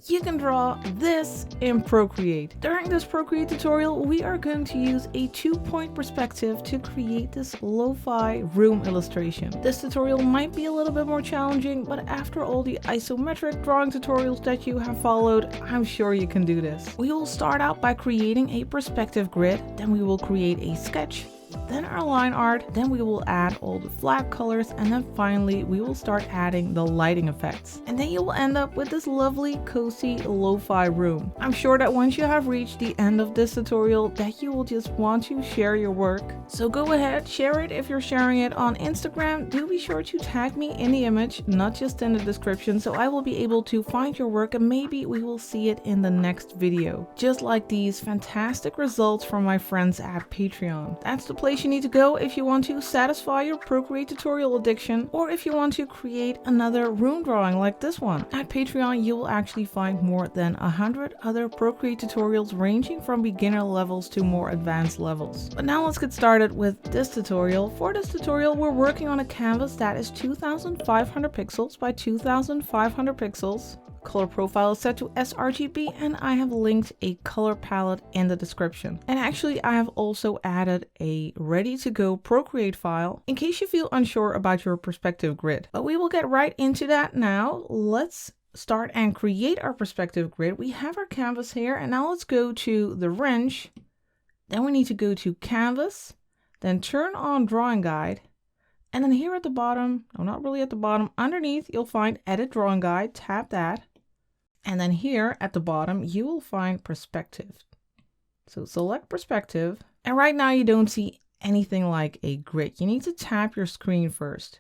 you can draw this in Procreate. During this Procreate tutorial, we are going to use a 2-point perspective to create this Lofi Room illustration. This tutorial might be a little bit more challenging, but after all the isometric drawing tutorials that you have followed, I'm sure you can do this. We will start out by creating a perspective grid, then we will create a sketch, then our line art, then we will add all the flat colors, and then finally we will start adding the lighting effects. And then you will end up with this lovely cozy lo-fi room. I'm sure that once you have reached the end of this tutorial that you will just want to share your work. So go ahead, share it. If you're sharing it on Instagram, do be sure to tag me in the image, not just in the description, so I will be able to find your work and maybe we will see it in the next video. Just like these fantastic results from my friends at Patreon. That's the place you need to go if you want to satisfy your Procreate tutorial addiction, or if you want to create another room drawing like this one. At Patreon, you will actually find more than 100 other Procreate tutorials ranging from beginner levels to more advanced levels. But now let's get started with this tutorial. For this tutorial, we're working on a canvas that is 2500 pixels by 2500 pixels. Color profile is set to sRGB, and I have linked a color palette in the description. And actually I have also added a ready to go Procreate file in case you feel unsure about your perspective grid. But we will get right into that now. Let's start and create our perspective grid. We have our canvas here, and now let's go to the wrench. Then we need to go to canvas, then turn on drawing guide. And then here at the bottom, no, not really at the bottom, underneath you'll find edit drawing guide, tap that. And then here at the bottom, you will find perspective. So select perspective. And right now you don't see anything like a grid. You need to tap your screen first.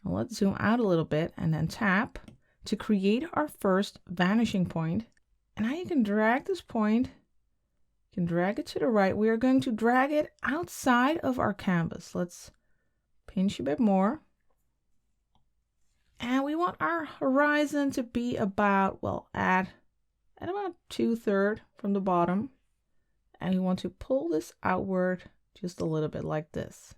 Now let's zoom out a little bit and then tap to create our first vanishing point. And now you can drag this point. You can drag it to the right. We are going to drag it outside of our canvas. Let's pinch a bit more. And we want our horizon to be about, well, at about 2/3 from the bottom. And we want to pull this outward just a little bit like this.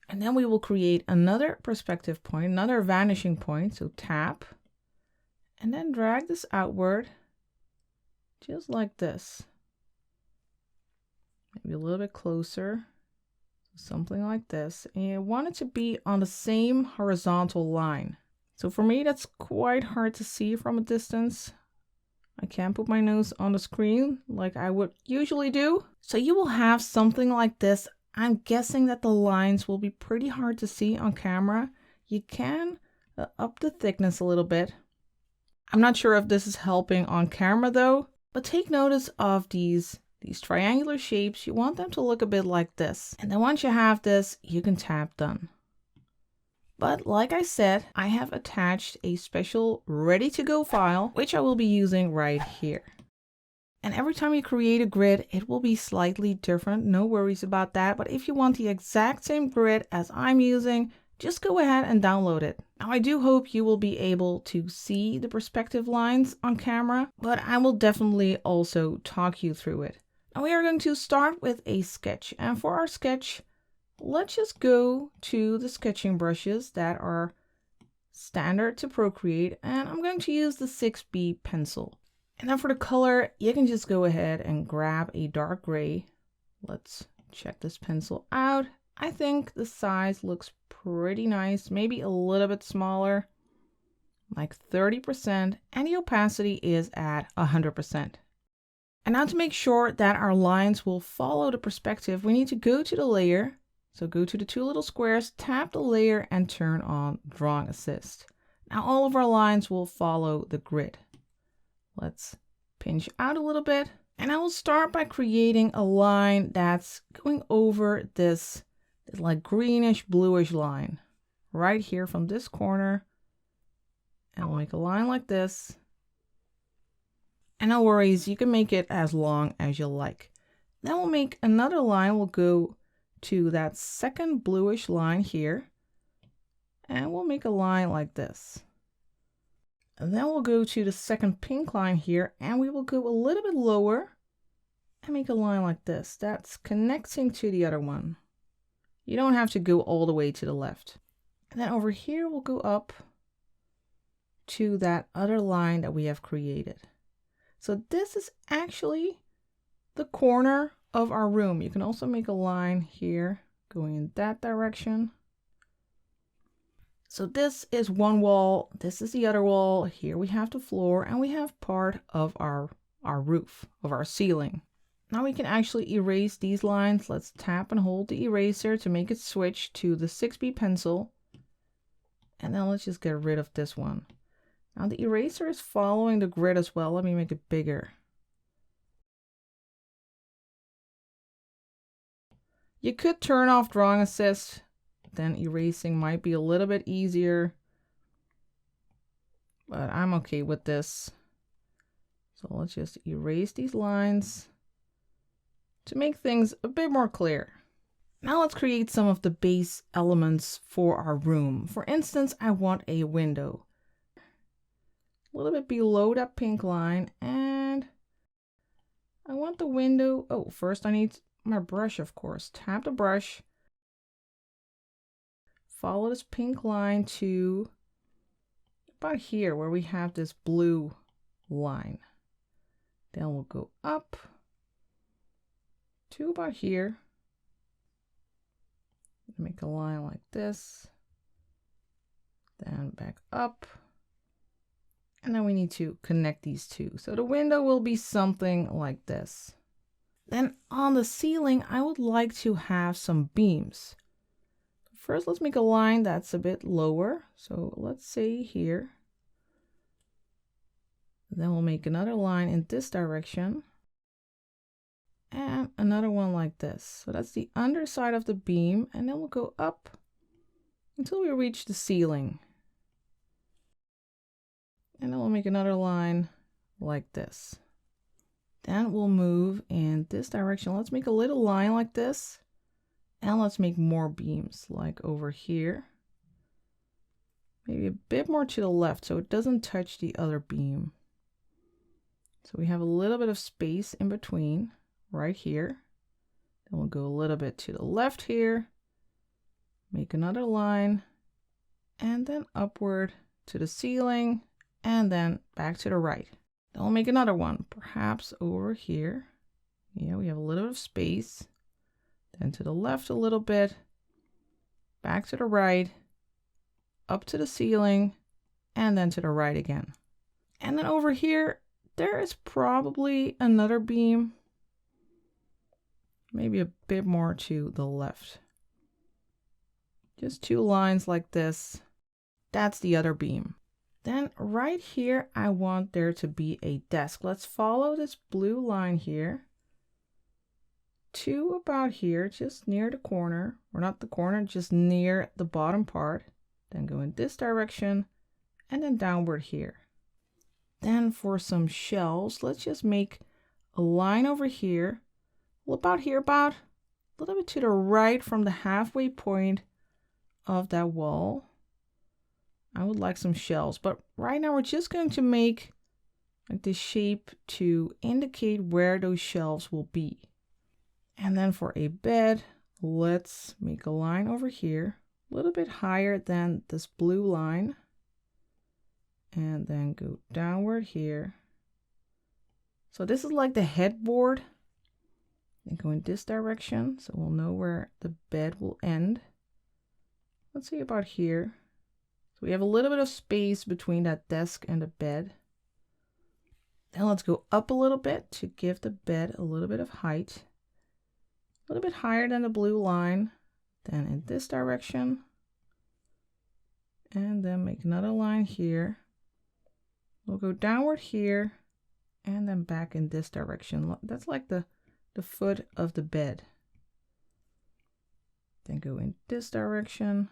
And then we will create another perspective point, another vanishing point. So tap and then drag this outward just like this. Maybe a little bit closer. Something like this. And you want it to be on the same horizontal line. So for me, that's quite hard to see from a distance. I can't put my nose on the screen like I would usually do. So you will have something like this. I'm guessing that the lines will be pretty hard to see on camera. You can up the thickness a little bit. I'm not sure if this is helping on camera though, but take notice of these triangular shapes. You want them to look a bit like this. And then once you have this, you can tap done. But like I said, I have attached a special ready to go file, which I will be using right here. And every time you create a grid, it will be slightly different. No worries about that. But if you want the exact same grid as I'm using, just go ahead and download it. Now I do hope you will be able to see the perspective lines on camera, but I will definitely also talk you through it. Now we are going to start with a sketch. And for our sketch, let's just go to the sketching brushes that are standard to Procreate, and I'm going to use the 6B pencil. And then for the color, you can just go ahead and grab a dark gray. Let's check this pencil out. I think the size looks pretty nice, maybe a little bit smaller, like 30%, and the opacity is at 100%. And now to make sure that our lines will follow the perspective, we need to go to the layer. So go to the two little squares, tap the layer and turn on Drawing Assist. Now all of our lines will follow the grid. Let's pinch out a little bit. And I will start by creating a line that's going over this like greenish bluish line right here from this corner. And we'll make a line like this. And no worries, you can make it as long as you like. Then we'll make another line. We'll go to that second bluish line here, and we'll make a line like this. And then we'll go to the second pink line here, and we will go a little bit lower and make a line like this. That's connecting to the other one. You don't have to go all the way to the left. And then over here we'll go up to that other line that we have created. So this is actually the corner of our room. You can also make a line here going in that direction. So this is one wall, this is the other wall. Here we have the floor, and we have part of our roof, of our ceiling. Now we can actually erase these lines. Let's tap and hold the eraser to make it switch to the 6B pencil. And then let's just get rid of this one. Now the eraser is following the grid as well. Let me make it bigger. You could turn off drawing assist, then erasing might be a little bit easier, but I'm okay with this. So let's just erase these lines to make things a bit more clear. Now let's create some of the base elements for our room. For instance, I want a window a little bit below that pink line, and I want the window. Oh, first I need my brush, of course. Tap the brush, follow this pink line to about here where we have this blue line. Then we'll go up to about here. Make a line like this, then back up, and then we need to connect these two. So the window will be something like this. Then on the ceiling, I would like to have some beams. First, let's make a line that's a bit lower. So let's say here. Then we'll make another line in this direction. And another one like this. So that's the underside of the beam. And then we'll go up until we reach the ceiling. And then we'll make another line like this. Then we'll move in this direction. Let's make a little line like this. And let's make more beams like over here. Maybe a bit more to the left so it doesn't touch the other beam. So we have a little bit of space in between right here. Then we'll go a little bit to the left here. Make another line. And then upward to the ceiling. And then back to the right. Then we'll make another one, perhaps over here. Yeah, we have a little bit of space. Then to the left a little bit, back to the right, up to the ceiling, and then to the right again. And then over here, there is probably another beam, maybe a bit more to the left. Just two lines like this. That's the other beam. Then right here, I want there to be a desk. Let's follow this blue line here to about here, just near the corner, or not the corner, just near the bottom part. Then go in this direction and then downward here. Then for some shelves, let's just make a line over here, well, about here, about a little bit to the right from the halfway point of that wall. I would like some shelves, but right now we're just going to make like this shape to indicate where those shelves will be. And then for a bed, let's make a line over here, a little bit higher than this blue line. And then go downward here. So this is like the headboard. And go in this direction, so we'll know where the bed will end. Let's see about here. So we have a little bit of space between that desk and the bed. Then let's go up a little bit to give the bed a little bit of height. A little bit higher than the blue line. Then in this direction. And then make another line here. We'll go downward here and then back in this direction. That's like the foot of the bed. Then go in this direction.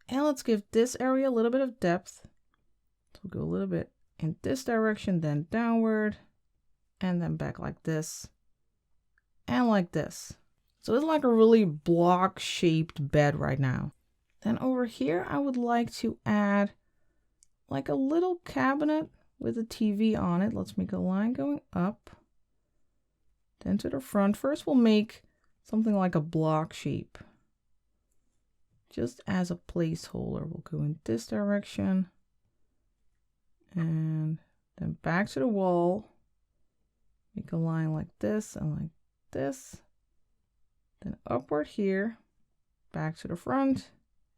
And let's give this area a little bit of depth. So we'll go a little bit in this direction, then downward, and then back like this, and like this. So it's like a really block-shaped bed right now. Then over here, I would like to add like a little cabinet with a TV on it. Let's make a line going up, then to the front. First, we'll make something like a block shape. Just as a placeholder, we'll go in this direction and then back to the wall. Make a line like this and like this. Then upward here, back to the front,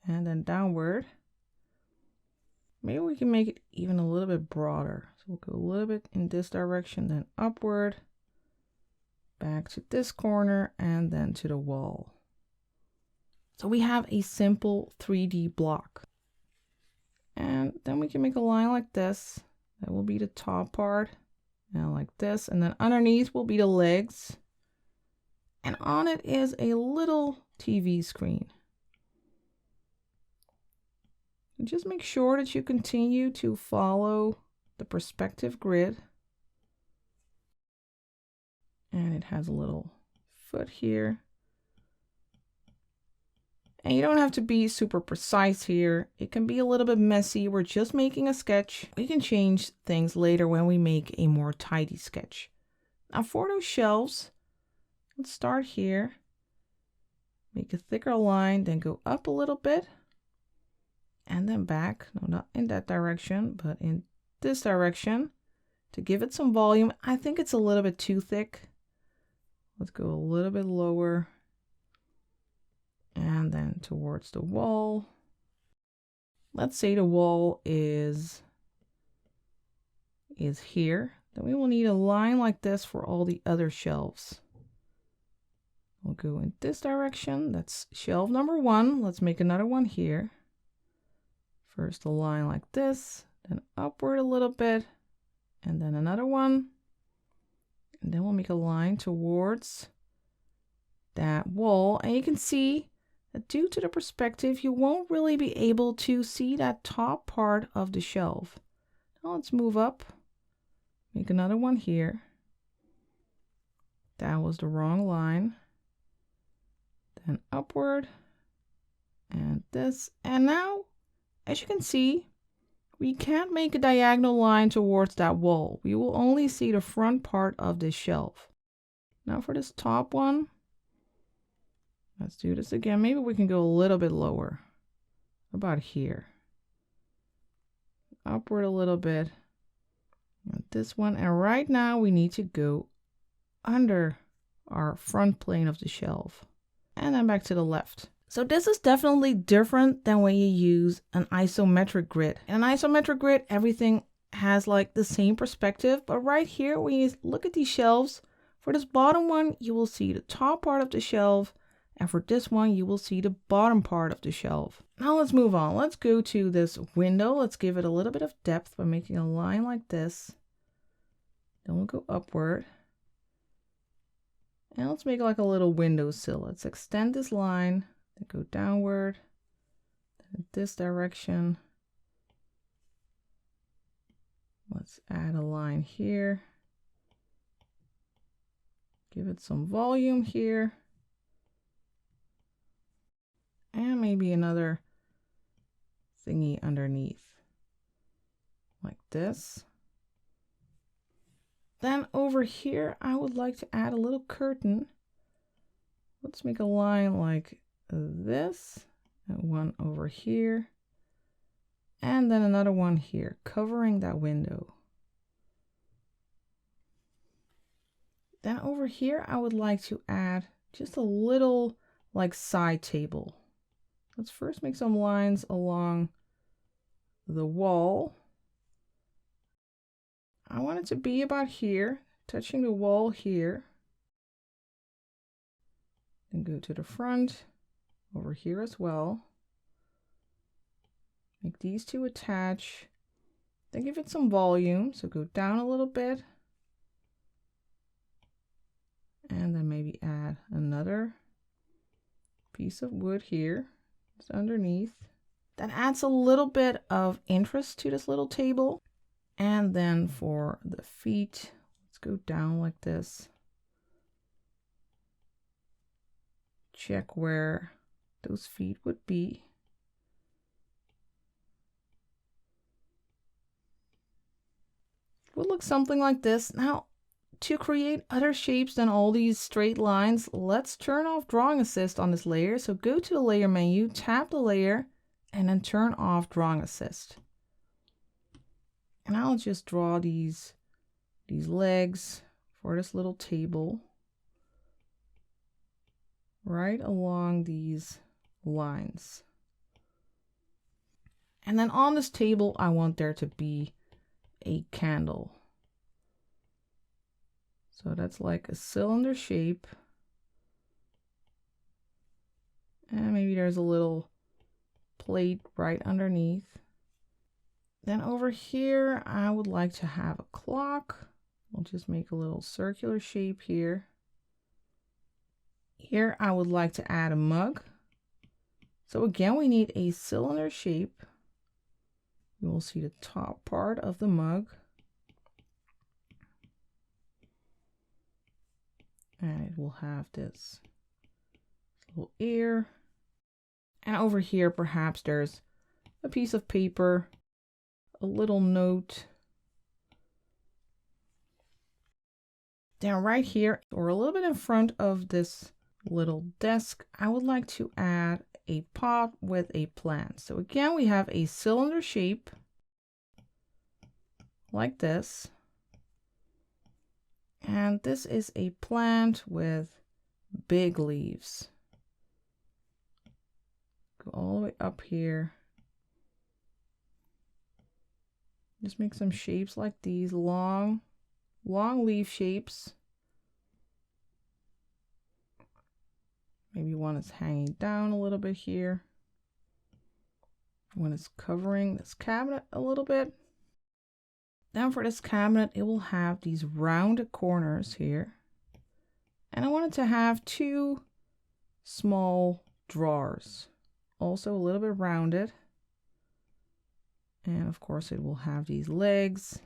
and then downward. Maybe we can make it even a little bit broader. So we'll go a little bit in this direction, then upward, back to this corner, and then to the wall. So we have a simple 3D block. And then we can make a line like this. That will be the top part. And like this. And then underneath will be the legs. And on it is a little TV screen. And just make sure that you continue to follow the perspective grid. And it has a little foot here. And you don't have to be super precise here. It can be a little bit messy. We're just making a sketch. We can change things later when we make a more tidy sketch. Now for those shelves, let's start here. Make a thicker line, then go up a little bit. And then back. No, not in that direction, but in this direction. To give it some volume. I think it's a little bit too thick. Let's go a little bit lower. And then towards the wall. Let's say the wall is here. Then we will need a line like this for all the other shelves. We'll go in this direction. That's shelf number 1. Let's make another one here. First a line like this, then upward a little bit, and then another one. And then we'll make a line towards that wall. And you can see due to the perspective, you won't really be able to see that top part of the shelf. Now let's move up, make another one here. That was the wrong line. Then upward, and this. And now, as you can see, we can't make a diagonal line towards that wall. We will only see the front part of this shelf. Now for this top one, let's do this again. Maybe we can go a little bit lower, about here. Upward a little bit. And this one. And right now we need to go under our front plane of the shelf. And then back to the left. So this is definitely different than when you use an isometric grid. In an isometric grid, everything has like the same perspective. But right here, when you look at these shelves, for this bottom one, you will see the top part of the shelf. And for this one, you will see the bottom part of the shelf. Now let's move on. Let's go to this window. Let's give it a little bit of depth by making a line like this. Then we'll go upward. And let's make like a little windowsill. Let's extend this line, then go downward, then this direction. Let's add a line here. Give it some volume here. And maybe another thingy underneath, like this. Then over here, I would like to add a little curtain. Let's make a line like this, and one over here, and then another one here, covering that window. Then over here, I would like to add just a little like side table. Let's first make some lines along the wall. I want it to be about here, touching the wall here. Then go to the front, over here as well. Make these two attach. Then give it some volume, so go down a little bit. And then maybe add another piece of wood here. It's underneath. That adds a little bit of interest to this little table. And then for the feet, let's go down like this. Check where those feet would be. It would look something like this. Now, to create other shapes than all these straight lines, let's turn off Drawing Assist on this layer. So go to the layer menu, tap the layer, and then turn off Drawing Assist. And I'll just draw these legs for this little table right along these lines. And then on this table, I want there to be a candle. So that's like a cylinder shape. And maybe there's a little plate right underneath. Then over here, I would like to have a clock. We'll just make a little circular shape here. Here, I would like to add a mug. So again, we need a cylinder shape. You will see the top part of the mug. And it will have this little ear. And over here, perhaps there's a piece of paper, a little note. Then right here, or a little bit in front of this little desk, I would like to add a pot with a plant. So again, we have a cylinder shape like this. And this is a plant with big leaves. Go all the way up here. Just make some shapes like these, long leaf shapes. Maybe one is hanging down a little bit here. One is covering this cabinet a little bit. Then for this cabinet, it will have these rounded corners here. And I wanted to have two small drawers, also a little bit rounded. And of course it will have these legs.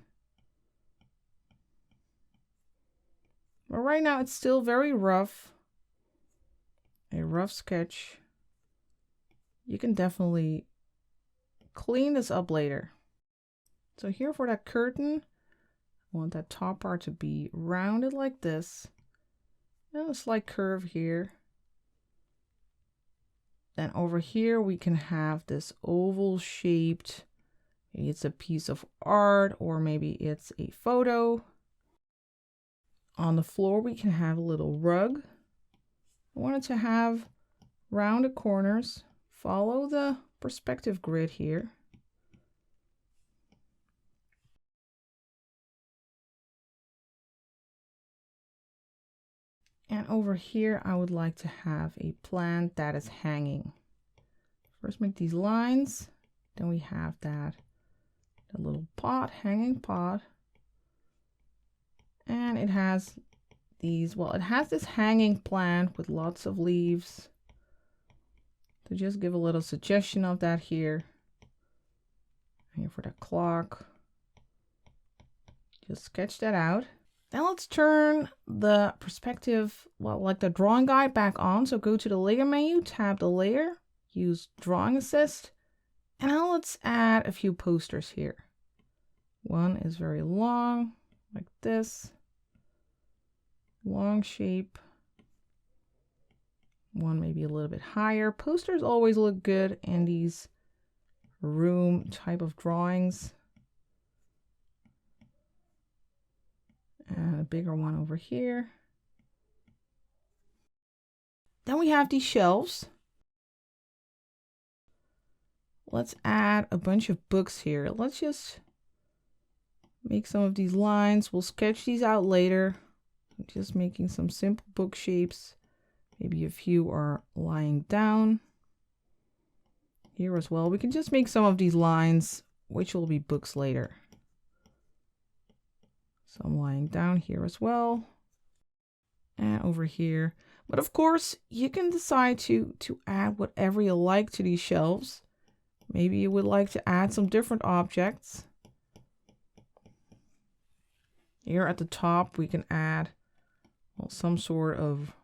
But right now it's still very rough. A rough sketch. You can definitely clean this up later. So here for that curtain, I want that top part to be rounded like this. And a slight curve here. Then over here we can have this oval shaped, maybe it's a piece of art or maybe it's a photo. On the floor we can have a little rug. I wanted to have rounded corners. Follow the perspective grid here. And over here, I would like to have a plant that is hanging. First make these lines, then we have that little pot, hanging pot. And it has these, well, it has this hanging plant with lots of leaves. To just give a little suggestion of that here. Here for the clock. Just sketch that out. Then let's turn the perspective, well, like the drawing guide back on. So go to the layer menu, tap the layer, use drawing assist. And now let's add a few posters here. One is very long, like this. Long shape. One maybe a little bit higher. Posters always look good in these room type of drawings. And a bigger one over here. Then we have these shelves. Let's add a bunch of books here. Let's just make some of these lines. We'll sketch these out later. I'm just making some simple book shapes. Maybe a few are lying down. Here as well. We can just make some of these lines, which will be books later. Some lying down here as well. And over here. But of course, you can decide to add whatever you like to these shelves. Maybe you would like to add some different objects. Here at the top, we can add, well, some sort of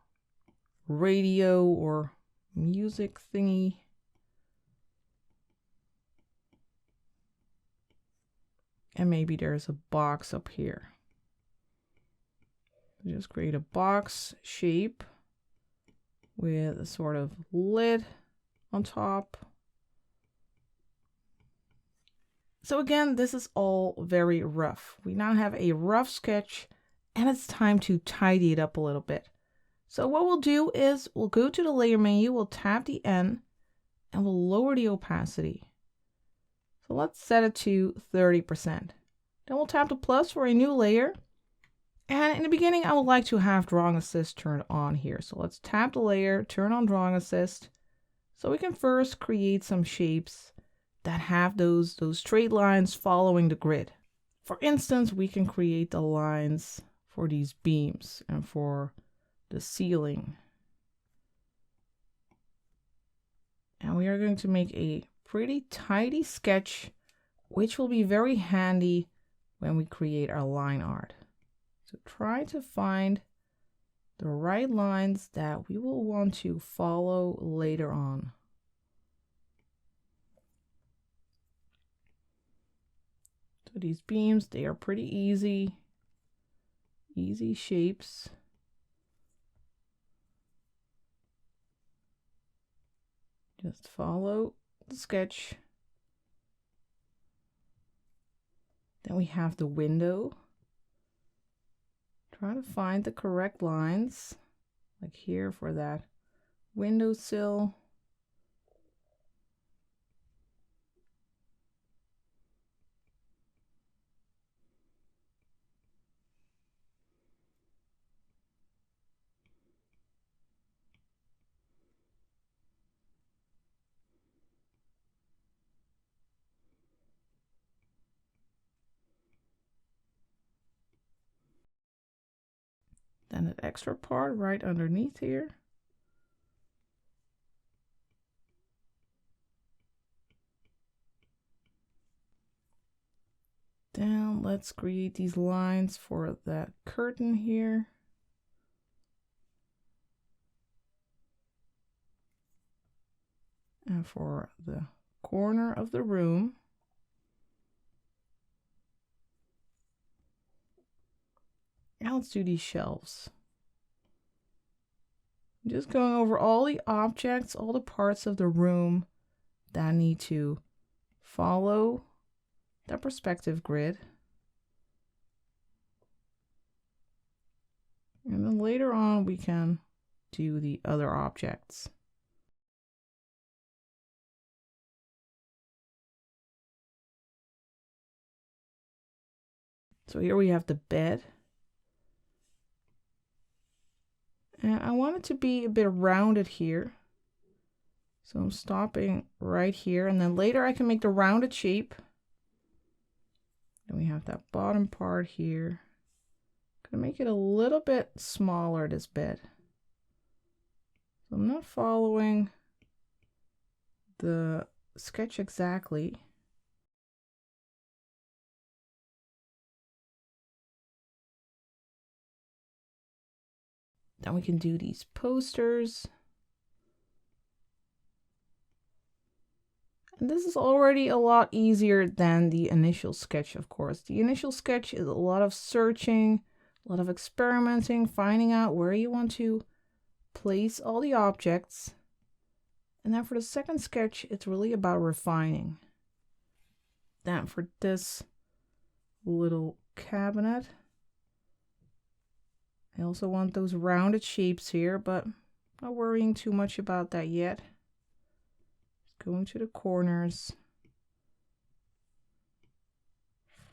radio or music thingy. And maybe there's a box up here. Just create a box shape with a sort of lid on top. So again, this is all very rough. We now have a rough sketch and it's time to tidy it up a little bit. So what we'll do is we'll go to the layer menu, we'll tap the N and we'll lower the opacity. So let's set it to 30%. Then we'll tap the plus for a new layer. And in the beginning, I would like to have Drawing Assist turned on here. So let's tap the layer, turn on Drawing Assist. So we can first create some shapes that have those straight lines following the grid. For instance, we can create the lines for these beams and for the ceiling. And we are going to make a pretty tidy sketch, which will be very handy when we create our line art. So try to find the right lines that we will want to follow later on. So these beams, they are pretty easy shapes. Just follow the sketch. Then we have the window. Try to find the correct lines, like here for that windowsill. Then that extra part right underneath here. Then let's create these lines for that curtain here. And for the corner of the room. Now let's do these shelves. I'm just going over all the objects, all the parts of the room that need to follow the perspective grid. And then later on we can do the other objects. So here we have the bed. And I want it to be a bit rounded here. So I'm stopping right here, and then later I can make the rounded shape. Then we have that bottom part here. I'm gonna make it a little bit smaller, this bed. So I'm not following the sketch exactly. Then we can do these posters. And this is already a lot easier than the initial sketch, of course. The initial sketch is a lot of searching, a lot of experimenting, finding out where you want to place all the objects. And then for the second sketch, it's really about refining. Then for this little cabinet, I also want those rounded shapes here, but not worrying too much about that yet. Just going to the corners,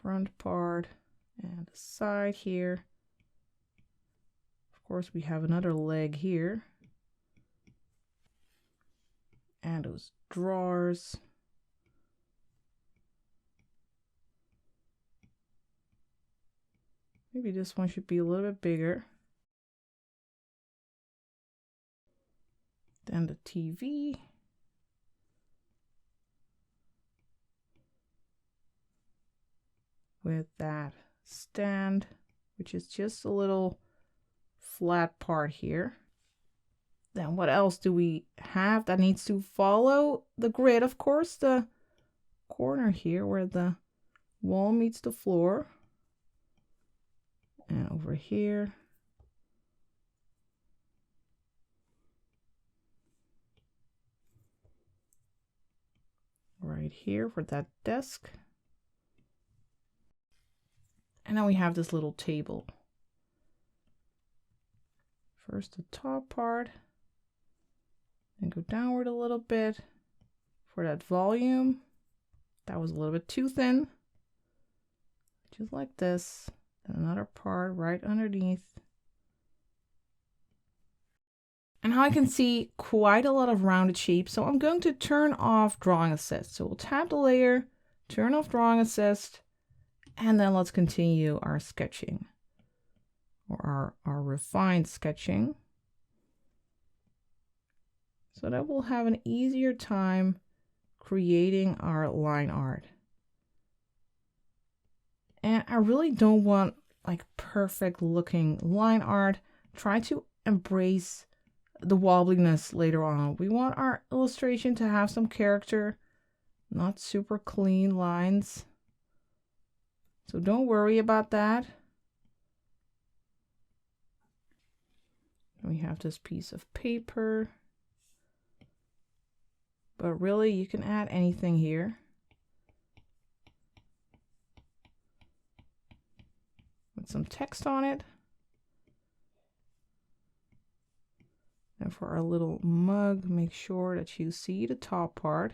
front part, and the side here. Of course, we have another leg here. And those drawers. Maybe this one should be a little bit bigger. Then the TV. With that stand, which is just a little flat part here. Then what else do we have that needs to follow the grid? Of course, the corner here where the wall meets the floor. And over here. Right here for that desk. And now we have this little table. First the top part, and go downward a little bit for that volume. That was a little bit too thin. Just like this. Then another part right underneath. And now I can see quite a lot of rounded shapes. So I'm going to turn off drawing assist. So we'll tap the layer, turn off drawing assist, and then let's continue our sketching, or our refined sketching, so that we'll have an easier time creating our line art. And I really don't want like perfect looking line art. Try to embrace the wobbliness later on. We want our illustration to have some character, not super clean lines. So don't worry about that. We have this piece of paper, but really you can add anything here. With some text on it. And for our little mug, make sure that you see the top part.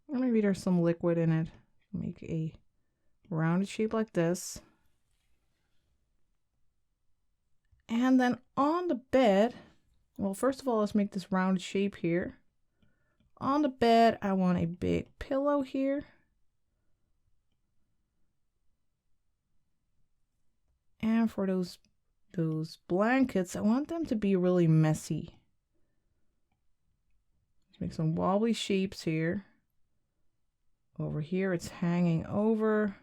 Or maybe there's some liquid in it. Make a rounded shape like this. And then on the bed, well, first of all, let's make this rounded shape here. On the bed, I want a big pillow here. And for those blankets, I want them to be really messy. Let's make some wobbly shapes here. Over here, it's hanging over.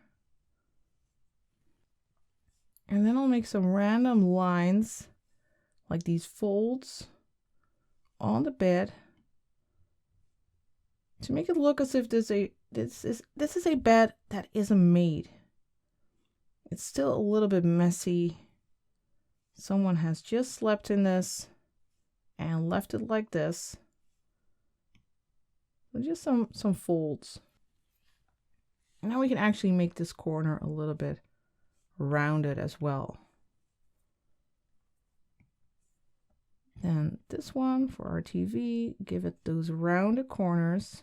And then I'll make some random lines, like these folds on the bed, to make it look as if this is a bed that isn't made. It's still a little bit messy. Someone has just slept in this and left it like this. So just some folds. Now we can actually make this corner a little bit rounded as well. Then this one for our TV, give it those rounded corners.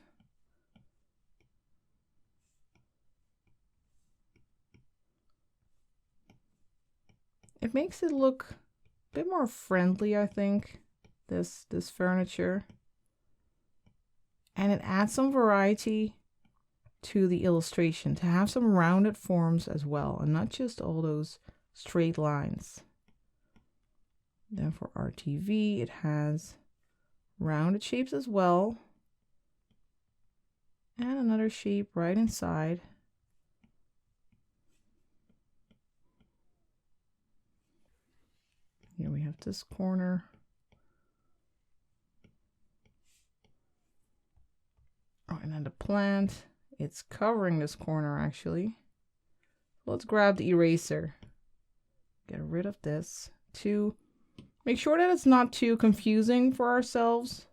It makes it look a bit more friendly, I think, this furniture. And it adds some variety to the illustration, to have some rounded forms as well, and not just all those straight lines. Then for our TV, it has rounded shapes as well, and another shape right inside. Here we have this corner. Oh, and then the plant, it's covering this corner actually. Let's grab the eraser. Get rid of this to make sure that it's not too confusing for ourselves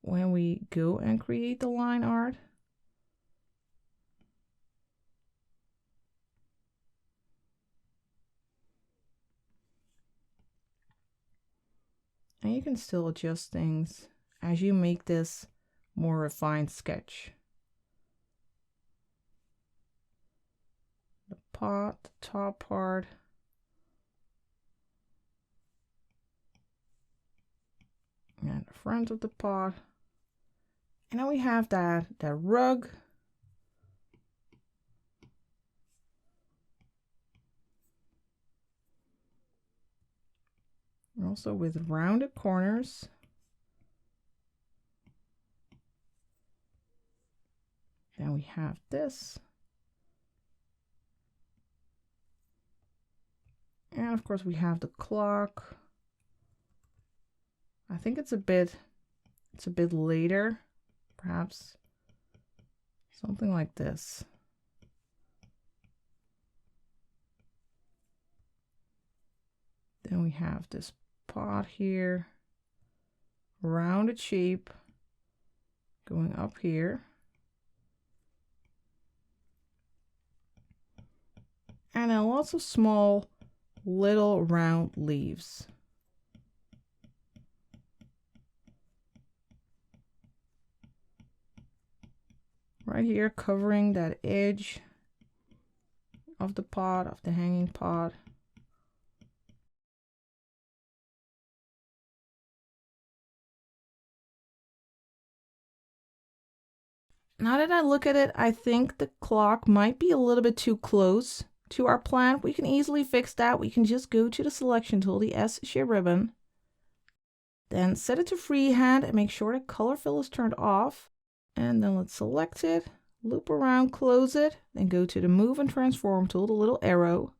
when we go and create the line art. And you can still adjust things as you make this more refined sketch. The pot, the top part. And the front of the pot. And now we have that rug. Also with rounded corners. Then we have this. And of course we have the clock. I think it's a bit later, perhaps something like this. Then we have this pot here, rounded shape, going up here. And then lots of small little round leaves. Right here, covering that edge of the pot, of the hanging pot. Now that I look at it, I think the clock might be a little bit too close to our plant. We can easily fix that. We can just go to the selection tool, the S shape ribbon, then set it to freehand and make sure that color fill is turned off. And then let's select it, loop around, close it, then go to the move and transform tool, the little arrow,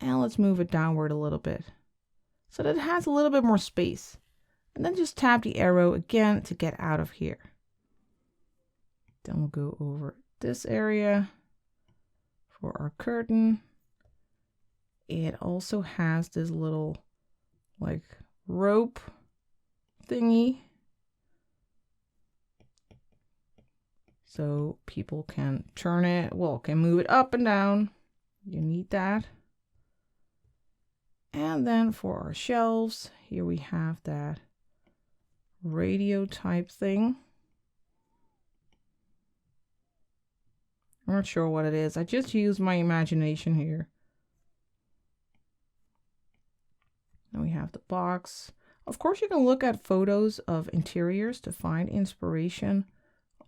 and let's move it downward a little bit so that it has a little bit more space. And then just tap the arrow again to get out of here. Then we'll go over this area for our curtain. It also has this little like rope thingy, so people can turn it, well, can move it up and down. You need that. And then for our shelves, here we have that radio type thing. I'm not sure what it is. I just used my imagination here. Then we have the box. Of course, you can look at photos of interiors to find inspiration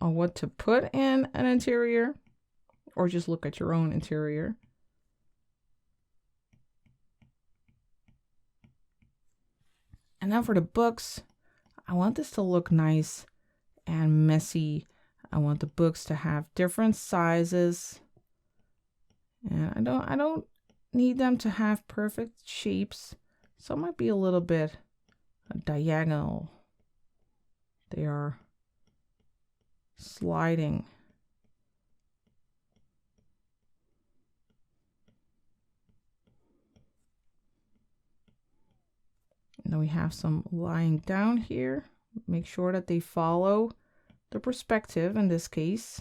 on what to put in an interior, or just look at your own interior. And then for the books, I want this to look nice and messy. I want the books to have different sizes, and I don't need them to have perfect shapes, so it might be a little bit diagonal. They are sliding. And then we have some lying down here. Make sure that they follow the perspective in this case.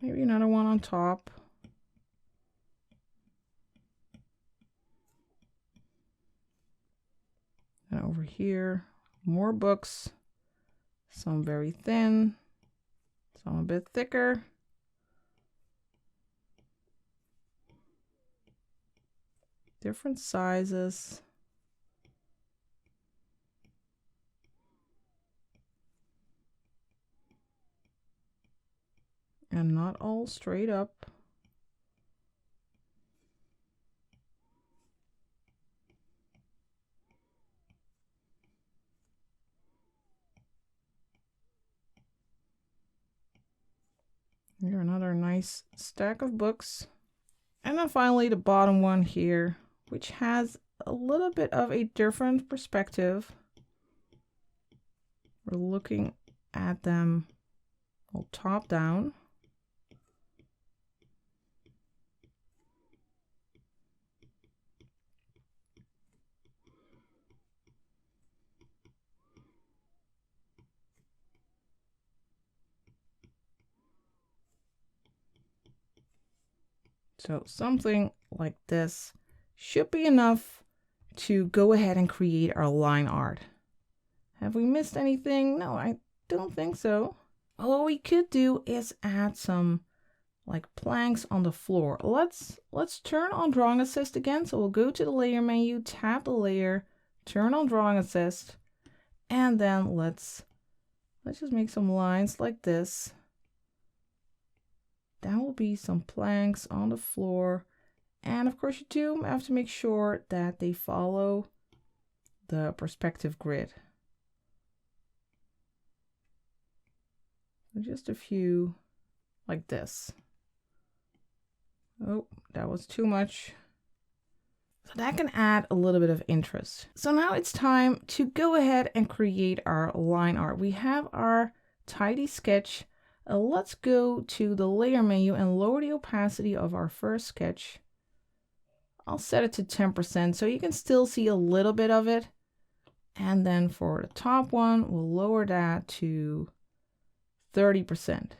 Maybe another one on top. And over here, more books, some very thin, some a bit thicker. Different sizes. And not all straight up. Here, another nice stack of books. And then finally the bottom one here, which has a little bit of a different perspective. We're looking at them all top down. So something like this should be enough to go ahead and create our line art. Have we missed anything? No, I don't think so. What we could do is add some like planks on the floor. Let's turn on Drawing Assist again. So we'll go to the layer menu, tap the layer, turn on Drawing Assist, and then let's just make some lines like this. That will be some planks on the floor. And of course you do have to make sure that they follow the perspective grid. Just a few like this. Oh, that was too much. So that can add a little bit of interest. So now it's time to go ahead and create our line art. We have our tidy sketch Let's go to the layer menu and lower the opacity of our first sketch. I'll set it to 10% so you can still see a little bit of it. And then for the top one, we'll lower that to 30%.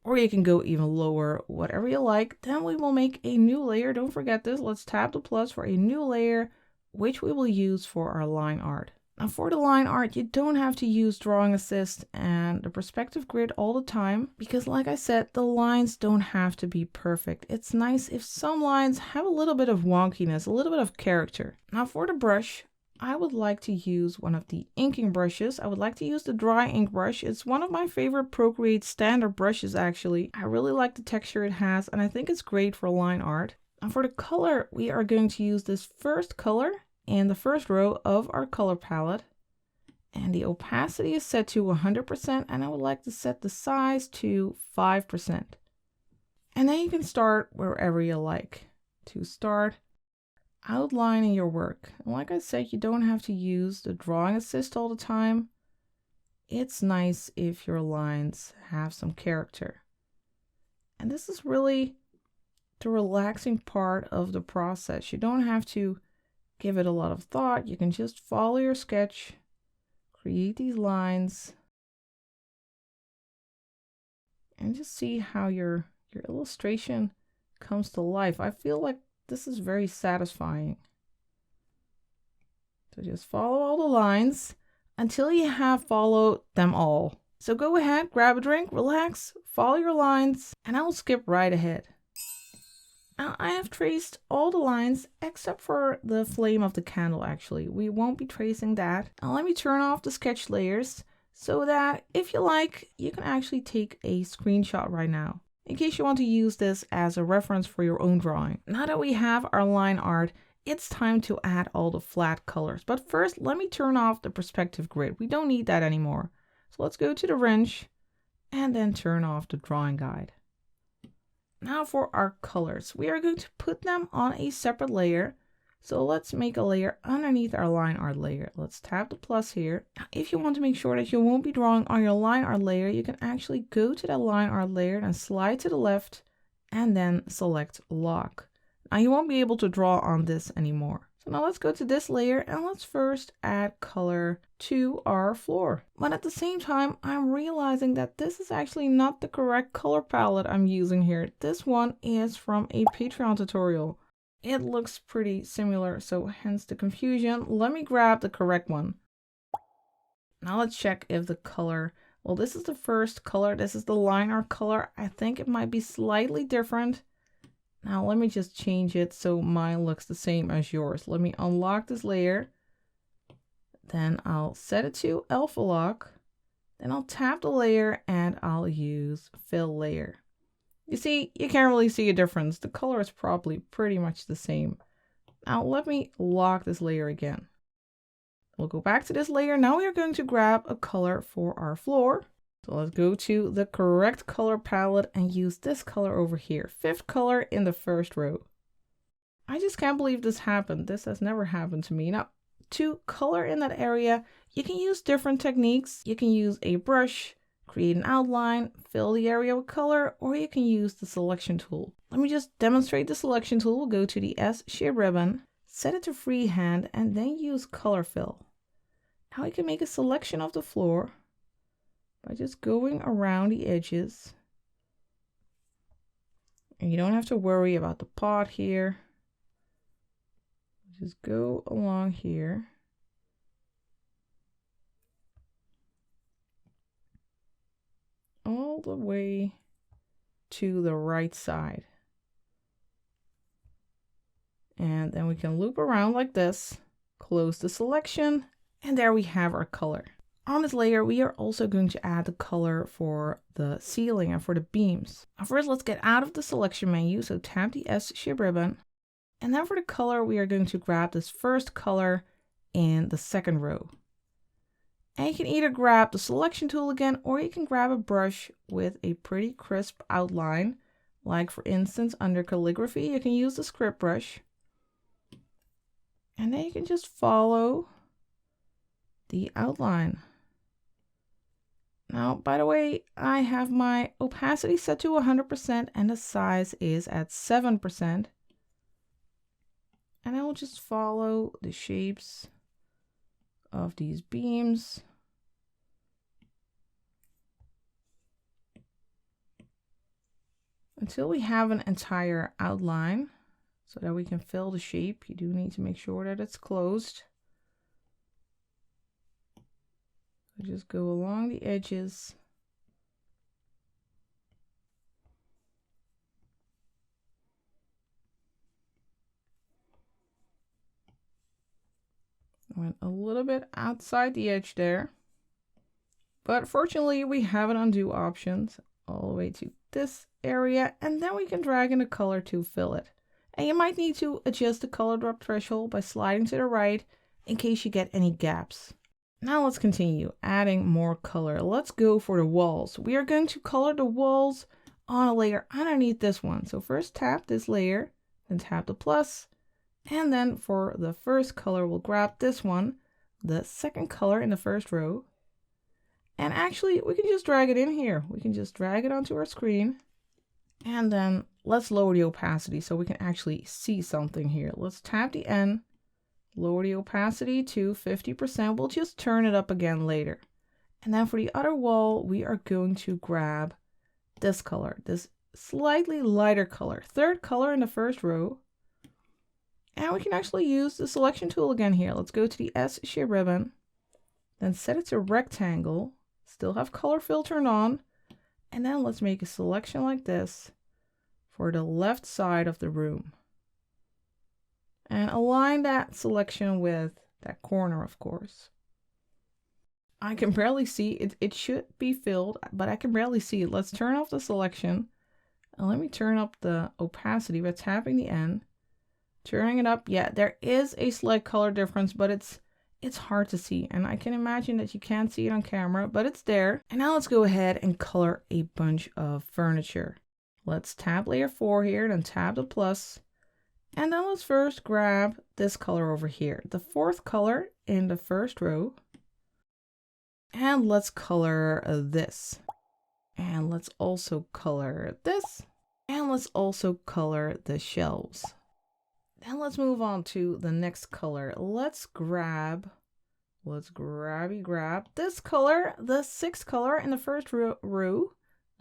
Or you can go even lower, whatever you like. Then we will make a new layer. Don't forget this. Let's tap the plus for a new layer, which we will use for our line art. Now for the line art, you don't have to use drawing assist and the perspective grid all the time, because like I said, the lines don't have to be perfect. It's nice if some lines have a little bit of wonkiness, a little bit of character. Now for the brush, I would like to use one of the inking brushes. I would like to use the dry ink brush. It's one of my favorite Procreate standard brushes actually. I really like the texture it has and I think it's great for line art. And for the color, we are going to use this first color in the first row of our color palette. And the opacity is set to 100% and I would like to set the size to 5%. And then you can start wherever you like. To start outlining your work. And like I said, you don't have to use the drawing assist all the time. It's nice if your lines have some character. And this is really the relaxing part of the process. You don't have to give it a lot of thought. You can just follow your sketch, create these lines, and just see how your illustration comes to life. I feel like this is very satisfying. So just follow all the lines until you have followed them all. So go ahead, grab a drink, relax, follow your lines, and I will skip right ahead. Now I have traced all the lines except for the flame of the candle actually. We won't be tracing that. Now let me turn off the sketch layers so that if you like, you can actually take a screenshot right now, in case you want to use this as a reference for your own drawing. Now that we have our line art, it's time to add all the flat colors. But first, let me turn off the perspective grid. We don't need that anymore. So let's go to the wrench and then turn off the drawing guide. Now for our colors, we are going to put them on a separate layer. So let's make a layer underneath our line art layer. Let's tap the plus here. If you want to make sure that you won't be drawing on your line art layer, you can actually go to that line art layer and slide to the left and then select lock. Now you won't be able to draw on this anymore. So now let's go to this layer and let's first add color to our floor. But at the same time, I'm realizing that this is actually not the correct color palette I'm using here. This one is from a Patreon tutorial. It looks pretty similar, so hence the confusion. Let me grab the correct one. Now let's check if the color, well, this is the first color. This is the line art color. I think it might be slightly different. Now let me just change it so mine looks the same as yours. Let me unlock this layer. Then I'll set it to alpha lock. Then I'll tap the layer and I'll use fill layer. You see, you can't really see a difference. The color is probably pretty much the same. Now let me lock this layer again. We'll go back to this layer. Now we are going to grab a color for our floor. So let's go to the correct color palette and use this color over here. Fifth color in the first row. I just can't believe this happened. This has never happened to me. Now, to color in that area, you can use different techniques. You can use a brush, create an outline, fill the area with color, or you can use the selection tool. Let me just demonstrate the selection tool. We'll go to the S shape ribbon, set it to freehand, and then use color fill. Now you can make a selection of the floor by just going around the edges. And you don't have to worry about the pot here. Just go along here. All the way to the right side. And then we can loop around like this, close the selection, and there we have our color. On this layer, we are also going to add the color for the ceiling and for the beams. Now first, let's get out of the selection menu. So tap the S shape ribbon. And then for the color, we are going to grab this first color in the second row. And you can either grab the selection tool again, or you can grab a brush with a pretty crisp outline. Like for instance, under calligraphy, you can use the script brush. And then you can just follow the outline. Now, by the way, I have my opacity set to 100% and the size is at 7%. And I will just follow the shapes of these beams. Until we have an entire outline so that we can fill the shape. You do need to make sure that it's closed. So just go along the edges. Went a little bit outside the edge there. But fortunately, we have an undo options all the way to this area, and then we can drag in a color to fill it. And you might need to adjust the color drop threshold by sliding to the right in case you get any gaps. Now let's continue adding more color. Let's go for the walls. We are going to color the walls on a layer underneath this one. So first tap this layer, then tap the plus, and then for the first color, we'll grab this one, the second color in the first row. And actually, we can just drag it in here. We can just drag it onto our screen. And then let's lower the opacity so we can actually see something here. Let's tap the N, lower the opacity to 50%. We'll just turn it up again later. And then for the other wall, we are going to grab this color, this slightly lighter color, third color in the first row. And we can actually use the selection tool again here. Let's go to the S shape ribbon, then set it to rectangle. Still have color filter on, and then let's make a selection like this for the left side of the room. And align that selection with that corner, of course. I can barely see it. It should be filled, but I can barely see it. Let's turn off the selection. And let me turn up the opacity by tapping the N. Turning it up, yeah, there is a slight color difference, but it's hard to see, and I can imagine that you can't see it on camera, but it's there. And now let's go ahead and color a bunch of furniture. Let's tap layer 4 here, then tap the plus, and then let's first grab this color over here, the fourth color in the first row, and let's color this, and let's also color this, and let's also color the shelves. Then let's move on to the next color. Let's grab this color, the sixth color in the first row,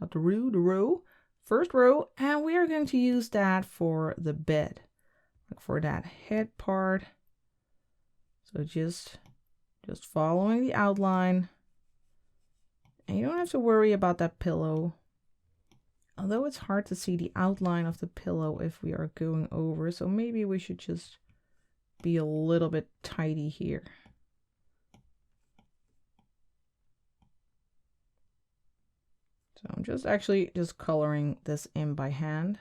not the row, first row, and we are going to use that for the bed, like for that head part. So just following the outline, and you don't have to worry about that pillow. Although it's hard to see the outline of the pillow if we are going over, so maybe we should just be a little bit tidy here. So I'm just coloring this in by hand.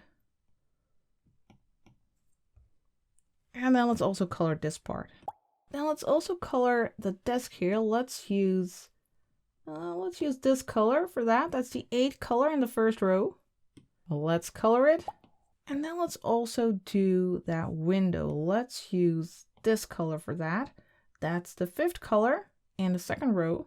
And then let's also color this part. Now let's also color the desk here. Let's use this color for that. That's the 8th color in the first row. Let's color it. And then let's also do that window. Let's use this color for that. That's the 5th color in the second row.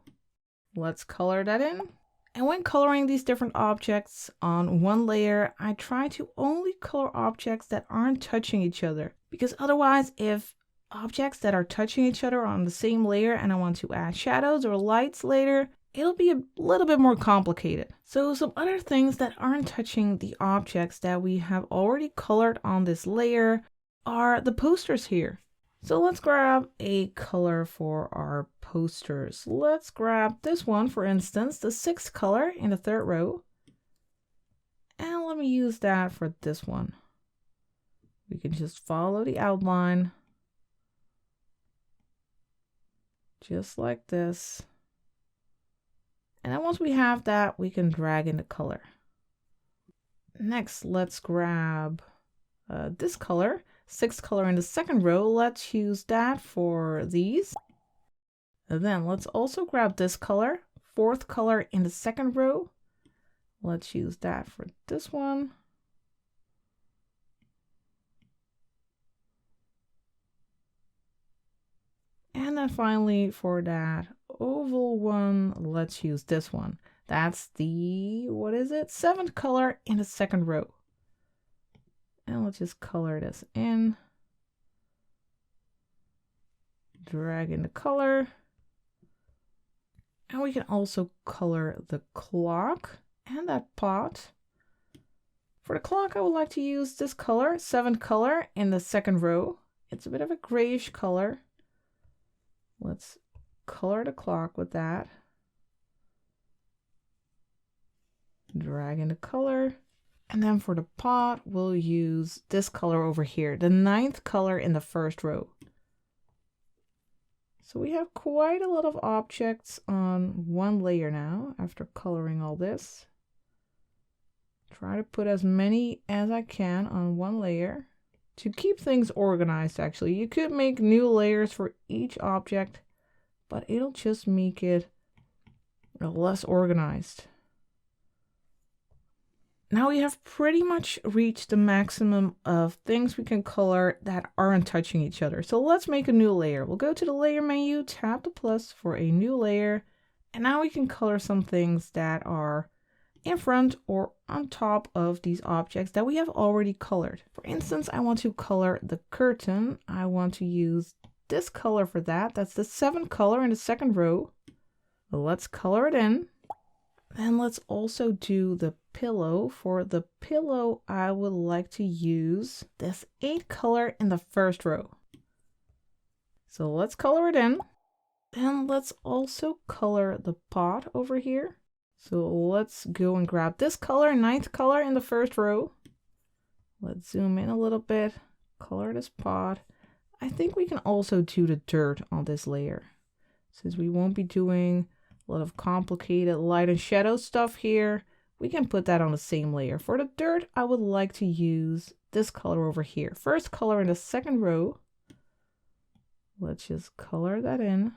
Let's color that in. And when coloring these different objects on one layer, I try to only color objects that aren't touching each other. Because otherwise, if objects that are touching each other are on the same layer and I want to add shadows or lights later, it'll be a little bit more complicated. So some other things that aren't touching the objects that we have already colored on this layer are the posters here. So let's grab a color for our posters. Let's grab this one, for instance, the 6th color in the 3rd row. And let me use that for this one. We can just follow the outline. Just like this. And then once we have that, we can drag in the color. Next, let's grab this color, 6th color in the 2nd row. Let's use that for these. And then let's also grab this color, 4th color in the 2nd row. Let's use that for this one. And then finally for that oval one, let's use this one. That's the, what is it? 7th color in the 2nd row. And let's just color this in. Drag in the color. And we can also color the clock and that pot. For the clock, I would like to use this color, 7th color in the 2nd row. It's a bit of a grayish color. Let's color the clock with that. Drag in the color. And then for the pot, we'll use this color over here, the 9th color in the 1st row. So we have quite a lot of objects on one layer now after coloring all this. Try to put as many as I can on one layer to keep things organized. Actually, you could make new layers for each object, but it'll just make it less organized. Now we have pretty much reached the maximum of things we can color that aren't touching each other. So let's make a new layer. We'll go to the layer menu, tap the plus for a new layer. And now we can color some things that are in front or on top of these objects that we have already colored. For instance, I want to color the curtain. I want to use this color for that. That's the 7th color in the 2nd row. Let's color it in. Then let's also do the pillow. For the pillow, I would like to use this 8th color in the 1st row. So let's color it in. Then let's also color the pot over here. So let's go and grab this color, 9th color in the 1st row. Let's zoom in a little bit, color this pot. I think we can also do the dirt on this layer, since we won't be doing a lot of complicated light and shadow stuff here. We can put that on the same layer. For the dirt, I would like to use this color over here. 1st color in the 2nd row. Let's just color that in.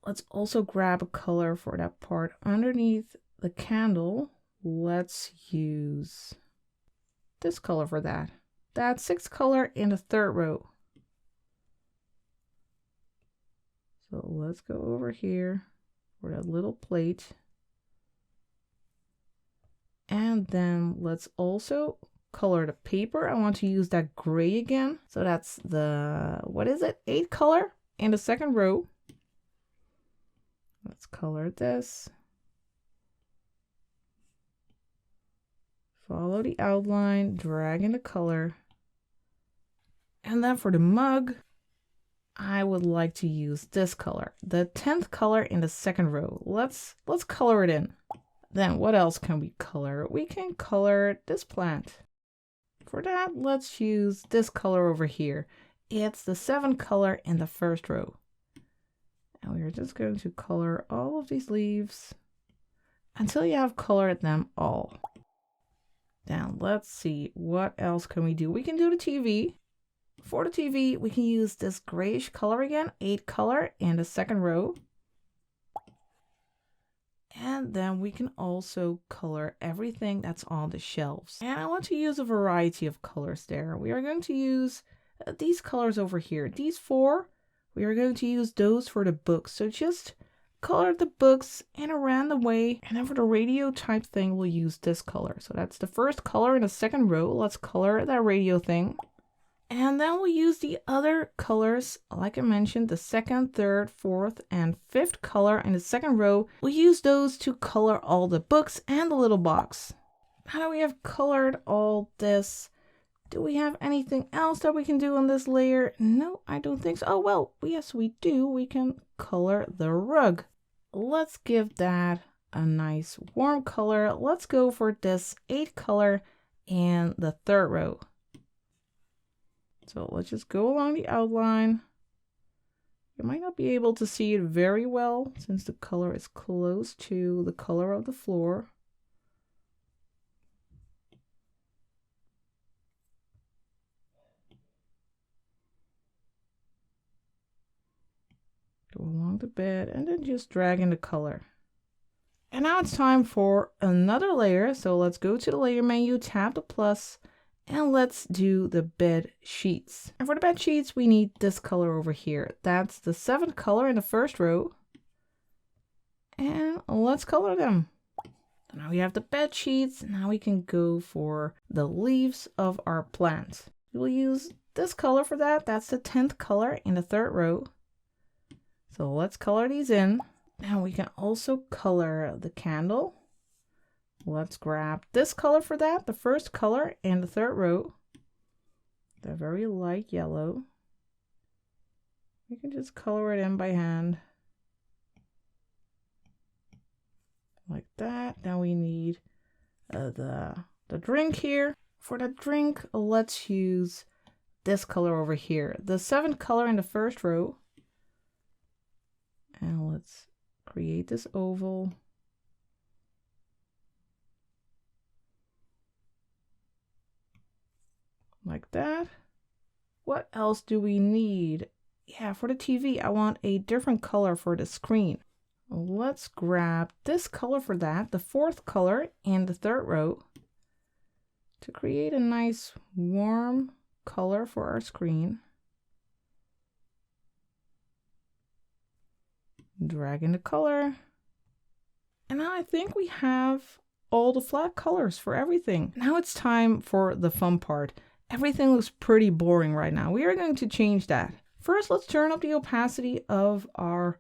Let's also grab a color for that part underneath the candle. Let's use this color for that. That 6th color in the 3rd row. So let's go over here for that little plate. And then let's also color the paper. I want to use that gray again. So that's the, what is it? 8th color in the 2nd row. Let's color this. Follow the outline, drag in the color. And then for the mug, I would like to use this color, the 10th color in the 2nd row. Let's color it in. Then what else can we color? We can color this plant. For that, let's use this color over here. It's the 7th color in the 1st row. And we're just going to color all of these leaves until you have colored them all. Now let's see, what else can we do? We can do the TV. For the TV, we can use this grayish color again, 8th color in the 2nd row. And then we can also color everything that's on the shelves. And I want to use a variety of colors there. We are going to use these colors over here. These 4, we are going to use those for the books. So just color the books in a random way. And then for the radio type thing, we'll use this color. So that's the 1st color in the 2nd row. Let's color that radio thing. And then we'll use the other colors, like I mentioned, the 2nd, 3rd, 4th, and 5th color in the 2nd row. We'll use those to color all the books and the little box. Now that we have colored all this, do we have anything else that we can do on this layer? No, I don't think so. Oh, well, yes, we do. We can color the rug. Let's give that a nice warm color. Let's go for this 8th color in the 3rd row. So let's just go along the outline. You might not be able to see it very well since the color is close to the color of the floor. Go along the bed and then just drag in the color. And now it's time for another layer. So let's go to the layer menu, tap the plus, And let's do the bed sheets. And for the bed sheets, we need this color over here. That's the 7th color in the first row. And let's color them. Now we have the bed sheets. Now we can go for the leaves of our plant. We'll use this color for that. That's the 10th color in the 3rd row. So let's color these in. Now we can also color the candle. Let's grab this color for that, the 1st color in the 3rd row. The very light yellow. You can just color it in by hand. Like that. Now we need the drink here. For the drink, let's use this color over here, the 7th color in the 1st row. And let's create this oval. Like that. What else do we need? Yeah, for the TV, I want a different color for the screen. Let's grab this color for that, the 4th color in the 3rd row, to create a nice warm color for our screen. Drag in the color. And now I think we have all the flat colors for everything. Now it's time for the fun part. Everything looks pretty boring right now. We are going to change that. First, let's turn up the opacity of our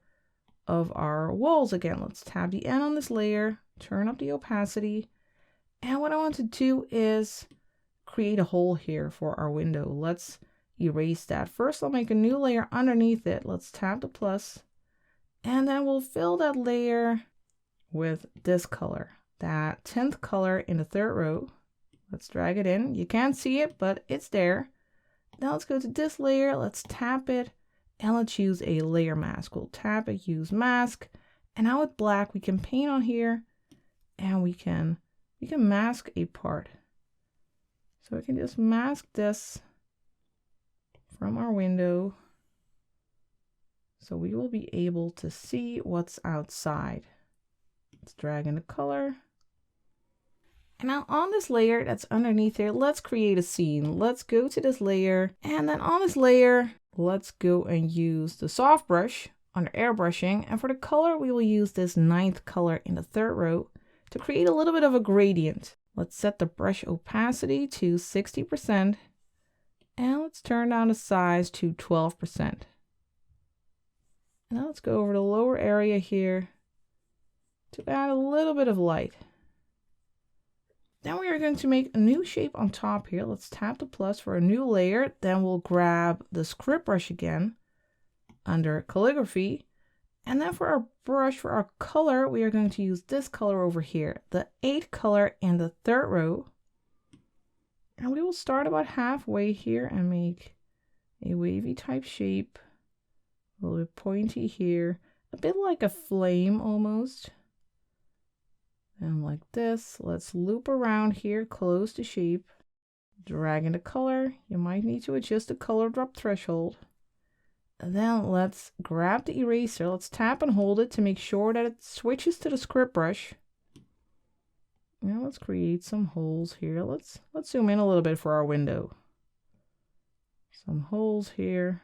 walls again. Let's tab the N on this layer, turn up the opacity. And what I want to do is create a hole here for our window. Let's erase that. First, I'll make a new layer underneath it. Let's tap the plus. And then we'll fill that layer with this color, that 10th color in the 3rd row. Let's drag it in. You can't see it, but it's there. Now let's go to this layer. Let's tap it and let's use a layer mask. We'll tap it, use mask. And now with black, we can paint on here and we can mask a part. So we can just mask this from our window. So we will be able to see what's outside. Let's drag in the color. And now on this layer that's underneath here, let's create a scene. Let's go to this layer, and then on this layer, let's go and use the soft brush under airbrushing. And for the color, we will use this 9th color in the 3rd row to create a little bit of a gradient. Let's set the brush opacity to 60%, and let's turn down the size to 12%. Now let's go over the lower area here to add a little bit of light. Now we are going to make a new shape on top here. Let's tap the plus for a new layer. Then we'll grab the script brush again under calligraphy. And then for our brush, for our color, we are going to use this color over here, the 8th color in the 3rd row. And we will start about halfway here and make a wavy type shape, a little bit pointy here, a bit like a flame almost. And like this, let's loop around here, close the shape, drag in the color. You might need to adjust the color drop threshold. And then let's grab the eraser. Let's tap and hold it to make sure that it switches to the script brush. Now let's create some holes here. Let's zoom in a little bit for our window. Some holes here.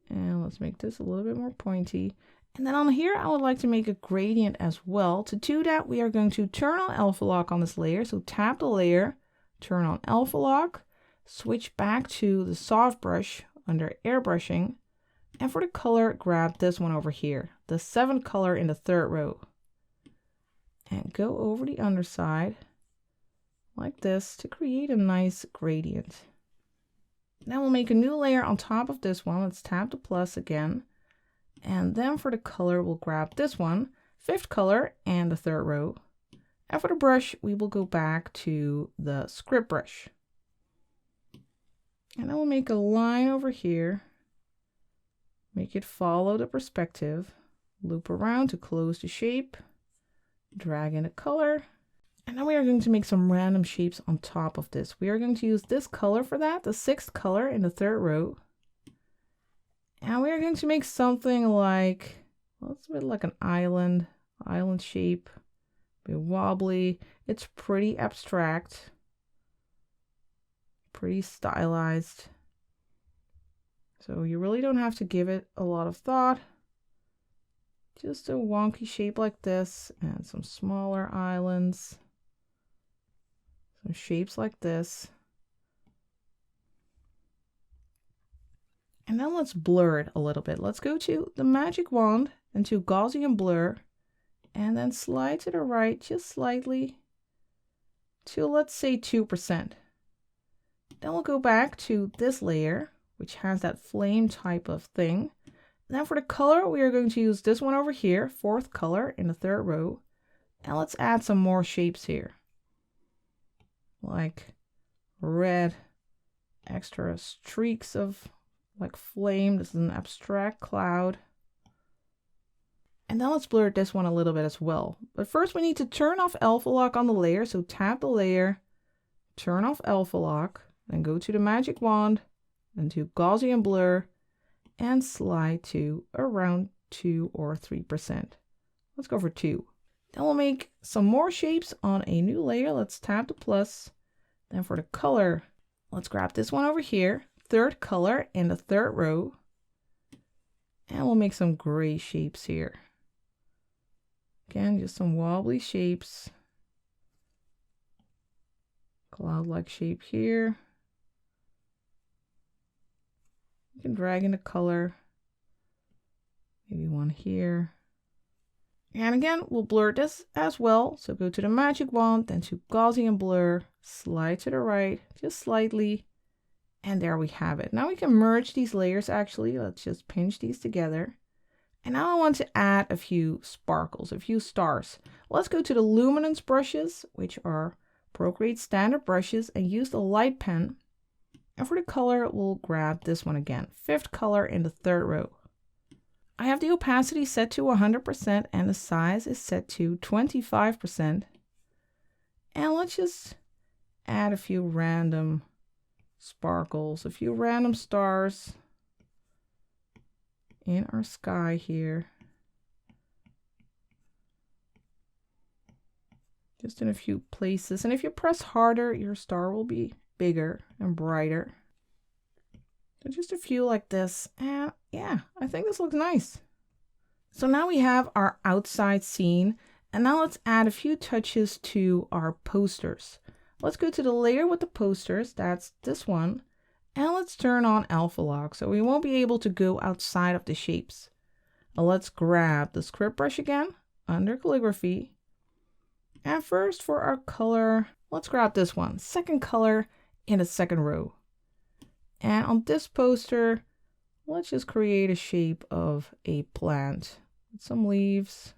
And let's make this a little bit more pointy. And then on here, I would like to make a gradient as well. To do that, we are going to turn on alpha lock on this layer. So tap the layer, turn on alpha lock, switch back to the soft brush under airbrushing. And for the color, grab this one over here, the 7th color in the 3rd row. And go over the underside like this to create a nice gradient. Now we'll make a new layer on top of this one. Let's tap the plus again. And then for the color, we'll grab this one, 5th color and the 3rd row. And for the brush, we will go back to the script brush. And then we'll make a line over here, make it follow the perspective, loop around to close the shape, drag in a color. And now we are going to make some random shapes on top of this. We are going to use this color for that, the 6th color in the 3rd row. And we are going to make something like, well, it's a bit like an island shape, a bit wobbly. It's pretty abstract. pretty stylized. So you really don't have to give it a lot of thought. Just a wonky shape like this, and some smaller islands. Some shapes like this. And then let's blur it a little bit. Let's go to the magic wand and to Gaussian blur, and then slide to the right just slightly to, let's say, 2%. Then we'll go back to this layer, which has that flame type of thing. Now for the color, we are going to use this one over here, fourth color in the third row. And let's add some more shapes here. Like red, extra streaks of like flame. This is an abstract cloud. And then let's blur this one a little bit as well. But first we need to turn off alpha lock on the layer. So tap the layer, turn off alpha lock, then go to the magic wand, then to Gaussian blur, and slide to around 2 or 3%. Let's go for 2. Then we'll make some more shapes on a new layer. Let's tap the plus. Then for the color, let's grab this one over here, third color in the third row. And we'll make some gray shapes here. Again, just some wobbly shapes. Cloud-like shape here. You can drag in the color. Maybe one here. And again, we'll blur this as well. So go to the magic wand, then to Gaussian blur, slide to the right, just slightly. And there we have it. Now we can merge these layers actually. Let's just pinch these together. And now I want to add a few sparkles, a few stars. Let's go to the luminance brushes, which are Procreate standard brushes, and use the light pen. And for the color, we'll grab this one again, fifth color in the third row. I have the opacity set to 100% and the size is set to 25%. And let's just add a few random sparkles, a few random stars in our sky here. Just in a few places. And if you press harder, your star will be bigger and brighter. So just a few like this. And yeah, I think this looks nice. So now we have our outside scene. And now let's add a few touches to our posters. Let's go to the layer with the posters. That's this one. And let's turn on alpha lock so we won't be able to go outside of the shapes. Now let's grab the script brush again under calligraphy. And first for our color, let's grab this one, second color in the second row. And on this poster, let's just create a shape of a plant with some leaves.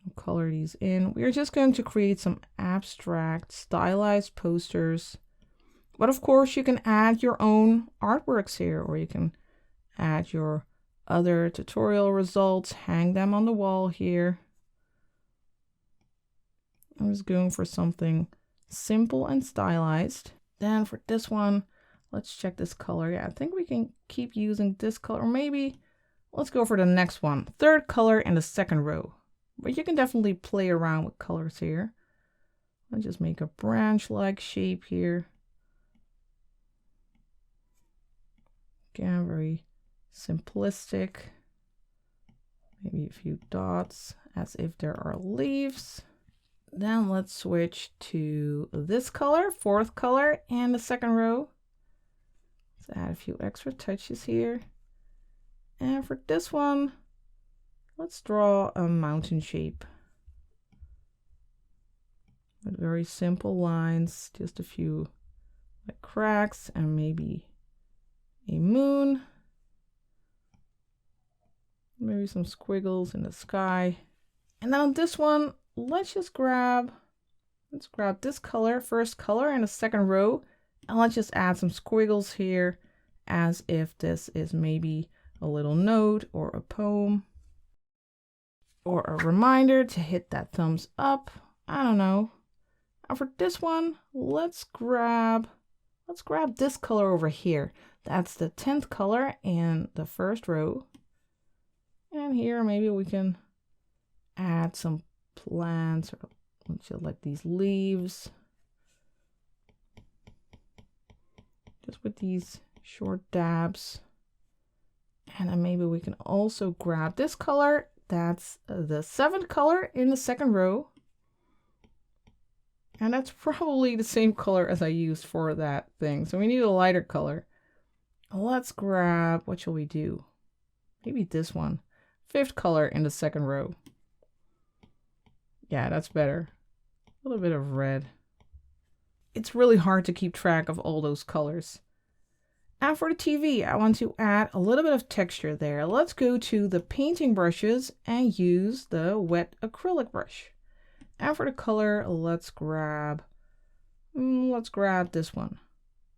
I'll color these in. We are just going to create some abstract stylized posters. But of course, you can add your own artworks here, or you can add your other tutorial results, hang them on the wall here. I'm just going for something simple and stylized. Then for this one, let's check this color. Yeah, I think we can keep using this color. Or maybe let's go for the next one, third color in the second row. But you can definitely play around with colors here. I'll just make a branch-like shape here. Again, very simplistic. Maybe a few dots as if there are leaves. Then let's switch to this color, fourth color, and the second row. Let's add a few extra touches here. And for this one, let's draw a mountain shape with very simple lines, just a few like cracks and maybe a moon, maybe some squiggles in the sky. And then on this one, let's grab this color, first color in the second row, and let's just add some squiggles here as if this is maybe a little note or a poem or a reminder to hit that thumbs up. I don't know. And for this one, let's grab this color over here. That's the 10th color in the first row. And here maybe we can add some plants or like these leaves. just with these short dabs. And then maybe we can also grab this color. That's the 7th color in the 2nd row. And that's probably the same color as I used for that thing. So we need a lighter color. Let's grab, what shall we do? Maybe this one. 5th color in the 2nd row. Yeah, that's better. A little bit of red. It's really hard to keep track of all those colors. And for the TV, I want to add a little bit of texture there. Let's go to the painting brushes and use the wet acrylic brush. And for the color, let's grab this one.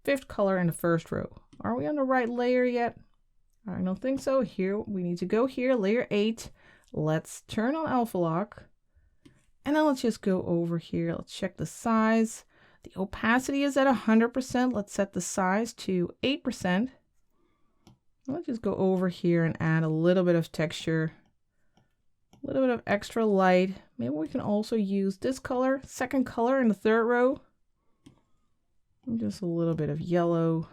5th color in the 1st row. Are we on the right layer yet? I don't think so. Here, we need to go here, layer 8. Let's turn on alpha lock. And then let's just go over here. Let's check the size. The opacity is at 100%. Let's set the size to 8%. Let's just go over here and add a little bit of texture. A little bit of extra light. Maybe we can also use this color, 2nd color in the 3rd row. And just a little bit of yellow.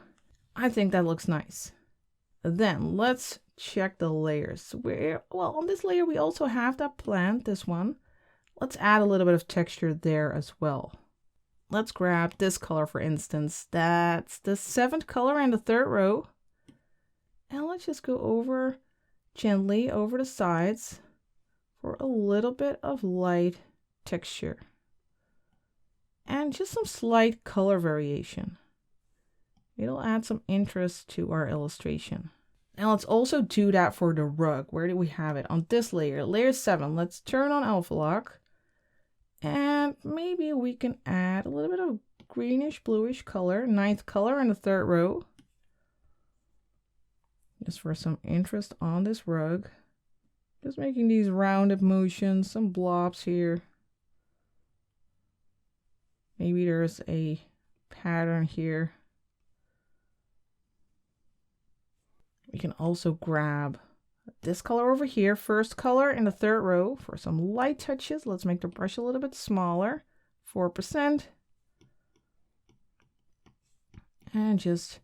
I think that looks nice. Then let's check the layers. Well, on this layer, we also have that plant, this one. Let's add a little bit of texture there as well. Let's grab this color, for instance. That's the 7th color in the 3rd row. And let's just go over gently over the sides for a little bit of light texture. And just some slight color variation. It'll add some interest to our illustration. And let's also do that for the rug. Where do we have it? On this layer, layer 7. Let's turn on alpha lock. And maybe we can add a little bit of greenish bluish color, 9th color in the 3rd row. Just for some interest on this rug. Just making these rounded motions, some blobs here. Maybe there's a pattern here. We can also grab this color over here, 1st color in the 3rd row for some light touches. Let's make the brush a little bit smaller, 4%. And just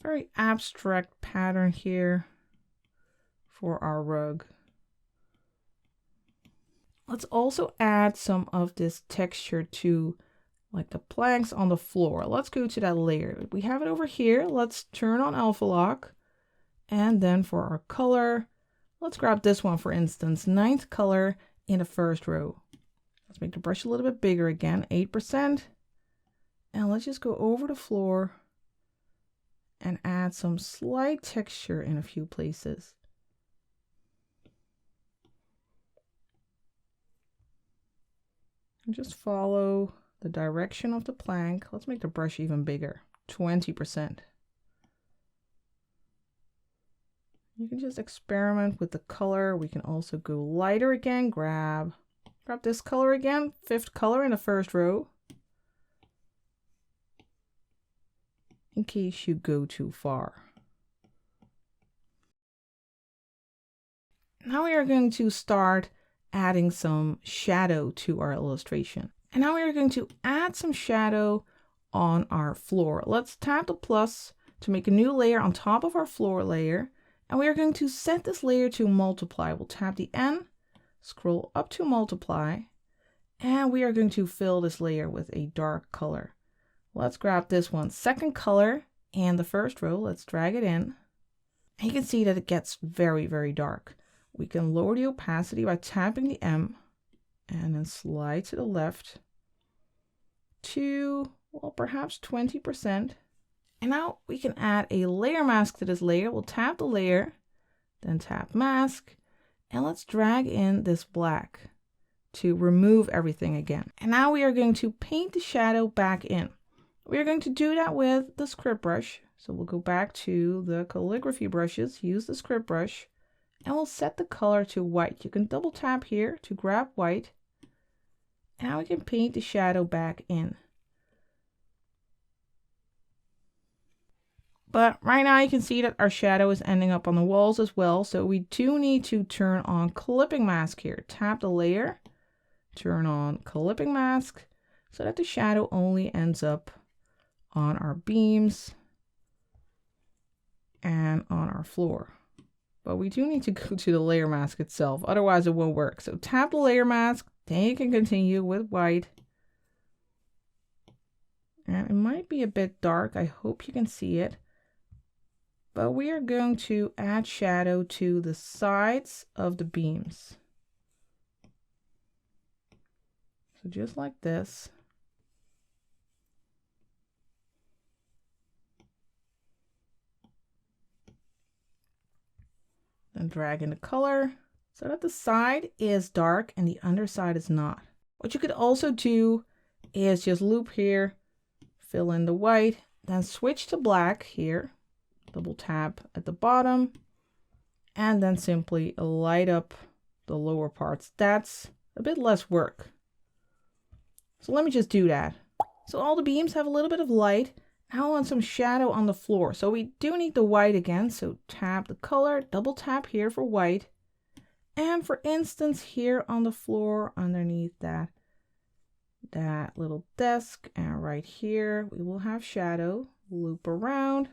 very abstract pattern here for our rug. Let's also add some of this texture to like the planks on the floor. Let's go to that layer. We have it over here. Let's turn on alpha lock. And then for our color, let's grab this one, for instance, 9th color in the 1st row. Let's make the brush a little bit bigger again, 8%. And let's just go over the floor and add some slight texture in a few places. And just follow the direction of the plank. Let's make the brush even bigger, 20%. You can just experiment with the color. We can also go lighter again. Grab this color again, 5th color in the 1st row. In case you go too far. Now we are going to start adding some shadow to our illustration. And now we are going to add some shadow on our floor. Let's tap the plus to make a new layer on top of our floor layer. And we are going to set this layer to multiply. We'll tap the N, scroll up to multiply, and we are going to fill this layer with a dark color. Let's grab this one, 2nd color and the 1st row. Let's drag it in. And you can see that it gets very, very dark. We can lower the opacity by tapping the M and then slide to the left to, well, perhaps 20%. And now we can add a layer mask to this layer. We'll tap the layer, then tap mask, and let's drag in this black to remove everything again. And now we are going to paint the shadow back in. We are going to do that with the script brush. So we'll go back to the calligraphy brushes, use the script brush, and we'll set the color to white. You can double tap here to grab white. And now we can paint the shadow back in. But right now you can see that our shadow is ending up on the walls as well. So we do need to turn on clipping mask here. Tap the layer, turn on clipping mask so that the shadow only ends up on our beams and on our floor. But we do need to go to the layer mask itself, otherwise it won't work. So tap the layer mask, then you can continue with white. And it might be a bit dark, I hope you can see it. But we are going to add shadow to the sides of the beams. So just like this. Then drag in the color so that the side is dark and the underside is not. What you could also do is just loop here, fill in the white, then switch to black here, double tap at the bottom, and then simply light up the lower parts. That's a bit less work. So let me just do that. So all the beams have a little bit of light. Now I want some shadow on the floor. So we do need the white again. So tap the color, double tap here for white. And for instance, here on the floor underneath that little desk and right here, we will have shadow. Loop around,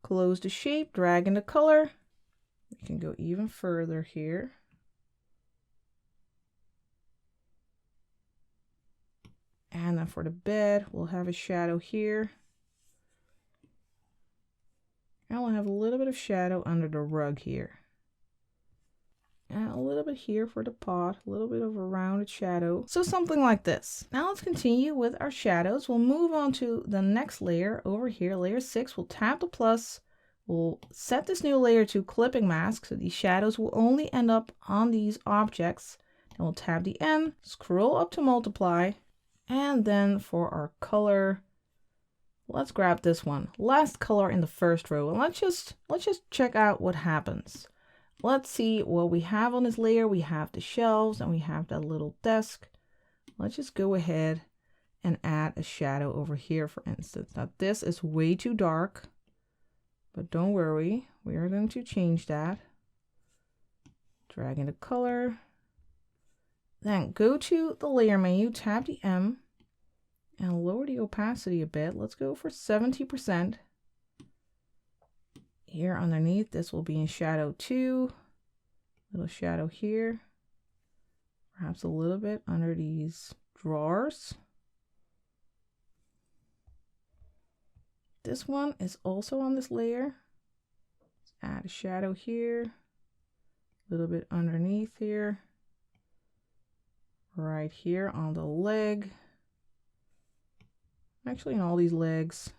close the shape, drag in the color. We can go even further here. And then for the bed, we'll have a shadow here. And we'll have a little bit of shadow under the rug here. And a little bit here for the pot, a little bit of a rounded shadow. So something like this. Now let's continue with our shadows. We'll move on to the next layer over here, layer 6. We'll tap the plus. We'll set this new layer to clipping mask. So these shadows will only end up on these objects. And we'll tap the N, scroll up to multiply. And then for our color, let's grab this one. Last color in the first row. And let's just check out what happens. Let's see what we have on this layer. We have the shelves and we have that little desk. Let's just go ahead and add a shadow over here, for instance. Now this is way too dark, but don't worry, we are going to change that. Drag in the color. Then go to the layer menu, tap the M, and lower the opacity a bit. Let's go for 70%. Here underneath, this will be in shadow 2. Little shadow here. Perhaps a little bit under these drawers. This one is also on this layer. Let's add a shadow here. A little bit underneath here. Right here on the leg. Actually, in all these legs.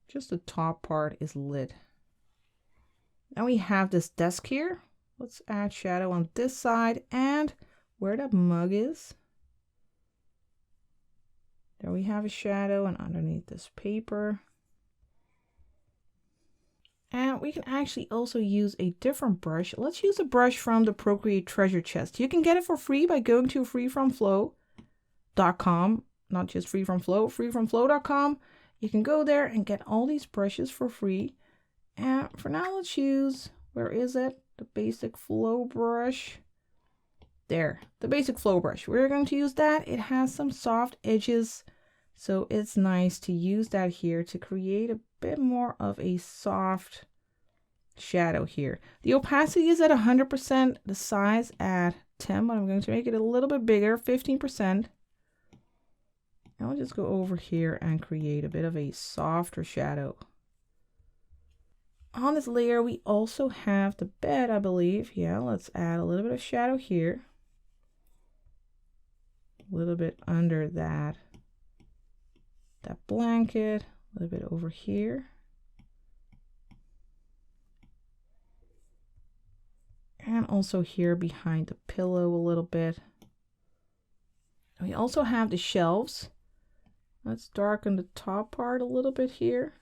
Just the top part is lit. Now we have this desk here. Let's add shadow on this side and where that mug is. There we have a shadow, and underneath this paper. And we can actually also use a different brush. Let's use a brush from the Procreate treasure chest. You can get it for free by going to freefromflow.com. Not just freefromflow, freefromflow.com. You can go there and get all these brushes for free. And for now, let's use, where is it? The basic flow brush. There, the basic flow brush. We're going to use that. It has some soft edges, so it's nice to use that here to create a bit more of a soft shadow here. The opacity is at 100%, the size at 10, but I'm going to make it a little bit bigger, 15%. I'll just go over here and create a bit of a softer shadow. On this layer, we also have the bed, I believe. Yeah, let's add a little bit of shadow here. A little bit under that blanket, a little bit over here. And also here behind the pillow a little bit. We also have the shelves. Let's darken the top part a little bit here.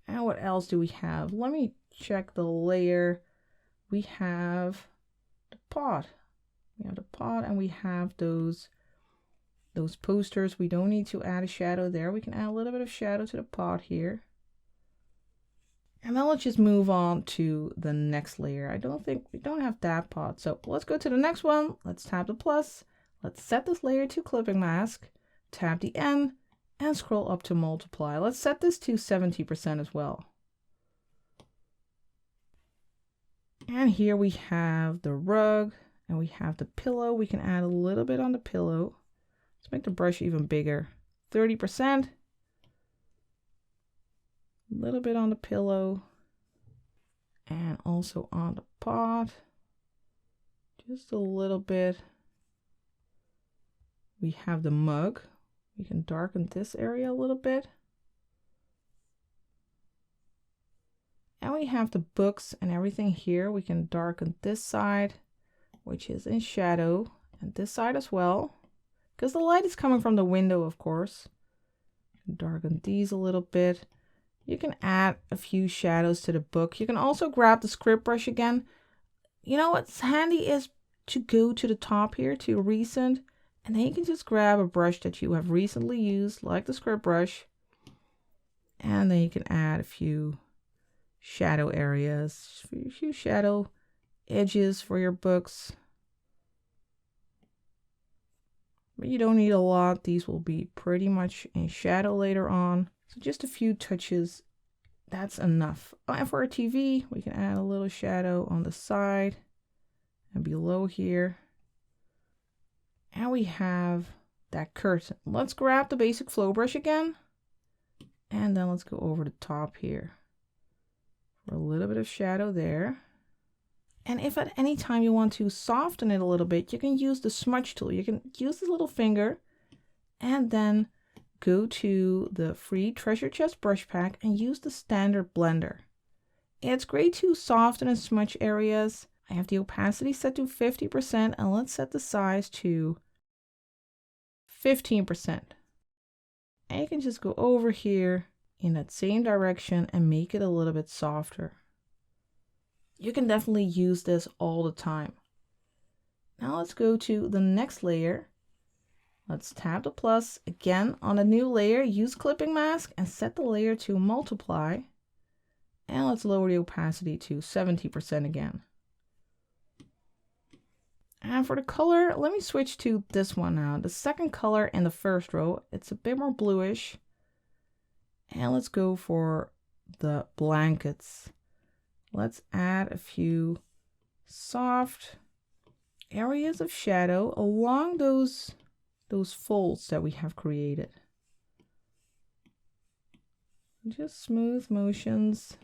And what else do we have? Let me check the layer. We have the pot. We have the pot and we have those posters. We don't need to add a shadow there. We can add a little bit of shadow to the pot here. And then let's just move on to the next layer. I don't think we don't have that pot. So let's go to the next one. Let's tap the plus. Let's set this layer to clipping mask, tap the N, and scroll up to multiply. Let's set this to 70% as well. And here we have the rug and we have the pillow. We can add a little bit on the pillow. Let's make the brush even bigger. 30%. A little bit on the pillow. And also on the pot. Just a little bit. We have the mug. We can darken this area a little bit. And we have the books and everything here. We can darken this side, which is in shadow, and this side as well, because the light is coming from the window, of course. Darken these a little bit. You can add a few shadows to the book. You can also grab the script brush again. You know what's handy is to go to the top here to recent, and then you can just grab a brush that you have recently used, like the script brush, and then you can add a few shadow areas, a few shadow edges for your books. But you don't need a lot. These will be pretty much in shadow later on. So just a few touches, that's enough. And for our TV, we can add a little shadow on the side and below here. And we have that curtain. Let's grab the basic flow brush again. And then let's go over the top here for a little bit of shadow there. And if at any time you want to soften it a little bit, you can use the smudge tool. You can use this little finger and then go to the free treasure chest brush pack and use the standard blender. It's great to soften and smudge areas. I have the opacity set to 50% and let's set the size to 15%. And you can just go over here in that same direction and make it a little bit softer. You can definitely use this all the time. Now let's go to the next layer. Let's tap the plus again on a new layer, use clipping mask and set the layer to multiply. And let's lower the opacity to 70% again. And for the color, let me switch to this one now. The second color in the first row, it's a bit more bluish. And let's go for the blankets. Let's add a few soft areas of shadow along those folds that we have created. Just smooth motions.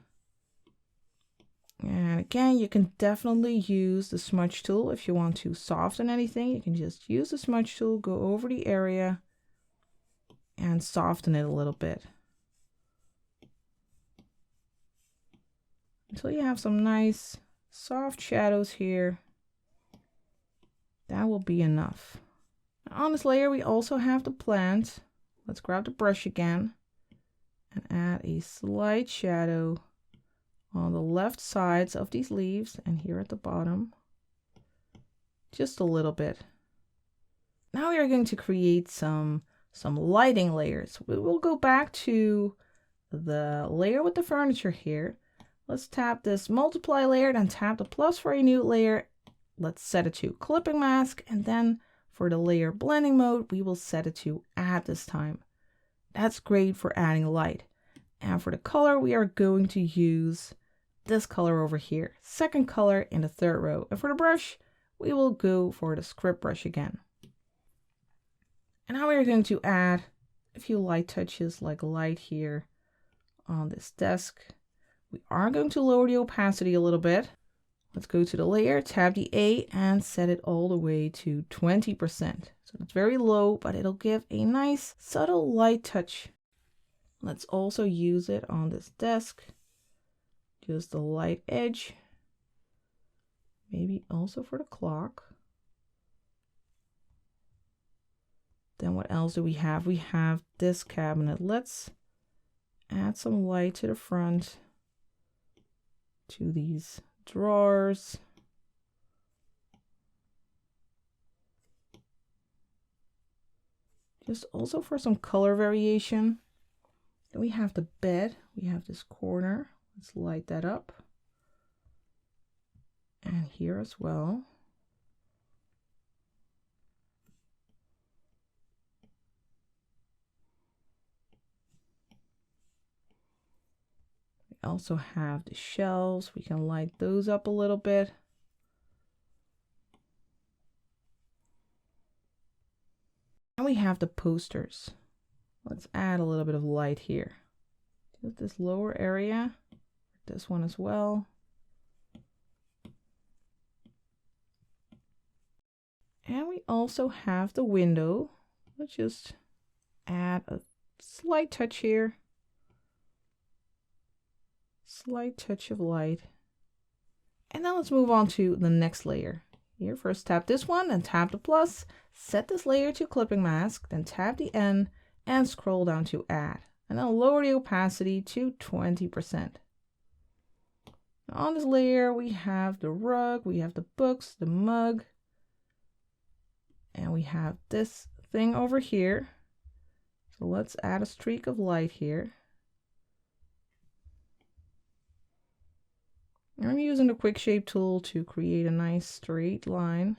And again, you can definitely use the smudge tool if you want to soften anything. You can just use the smudge tool, go over the area and soften it a little bit until you have some nice soft shadows here. That will be enough. Now on this layer, we also have the plant. Let's grab the brush again and add a slight shadow on the left sides of these leaves and here at the bottom. Just a little bit. Now we are going to create some lighting layers. We will go back to the layer with the furniture here. Let's tap this multiply layer, then tap the plus for a new layer. Let's set it to clipping mask, and then for the layer blending mode, we will set it to add this time. That's great for adding light. And for the color, we are going to use this color over here, second color in the third row. And for the brush, we will go for the script brush again. And now we are going to add a few light touches like light here on this desk. We are going to lower the opacity a little bit. Let's go to the layer, tap the A and set it all the way to 20%. So it's very low, but it'll give a nice subtle light touch. Let's also use it on this desk. Just the light edge. Maybe also for the clock. Then what else do we have? We have this cabinet. Let's add some light to the front, to these drawers. Just also for some color variation. Then we have the bed. We have this corner. Let's light that up. And here as well. also have the shelves. We can light those up a little bit. And we have the posters. Let's add a little bit of light here. Just this lower area, this one as well. And we also have the window. Let's just add a slight touch here. Slight touch of light. And now let's move on to the next layer. Here, first tap this one, then tap the plus, set this layer to clipping mask, then tap the N and scroll down to add. And then lower the opacity to 20%. On this layer, we have the rug, we have the books, the mug, and we have this thing over here. So let's add a streak of light here. I'm using the quick shape tool to create a nice straight line.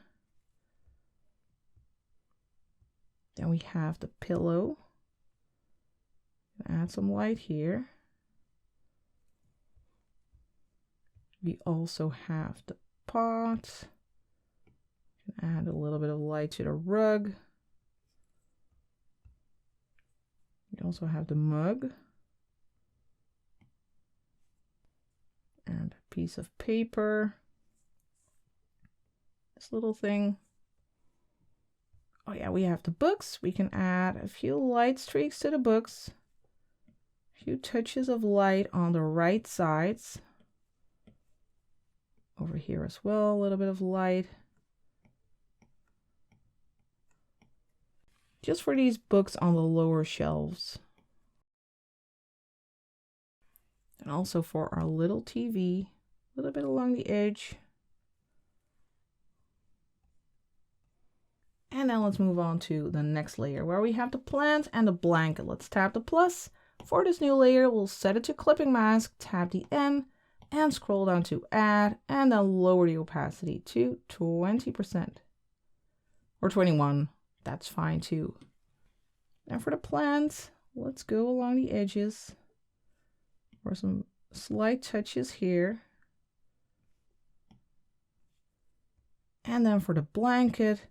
Then we have the pillow. Add some light here. We also have the pot. Add a little bit of light to the rug. We also have the mug. And a piece of paper. This little thing. Oh yeah, we have the books. We can add a few light streaks to the books. A few touches of light on the right sides. Over here as well, a little bit of light. Just for these books on the lower shelves. And also for our little TV, a little bit along the edge. And now let's move on to the next layer where we have the plant and the blanket. Let's tap the plus. For this new layer, we'll set it to clipping mask, tap the N, and scroll down to add, and then lower the opacity to 20%. Or 21, that's fine too. And for the plants, let's go along the edges. For some slight touches here. And then for the blanket,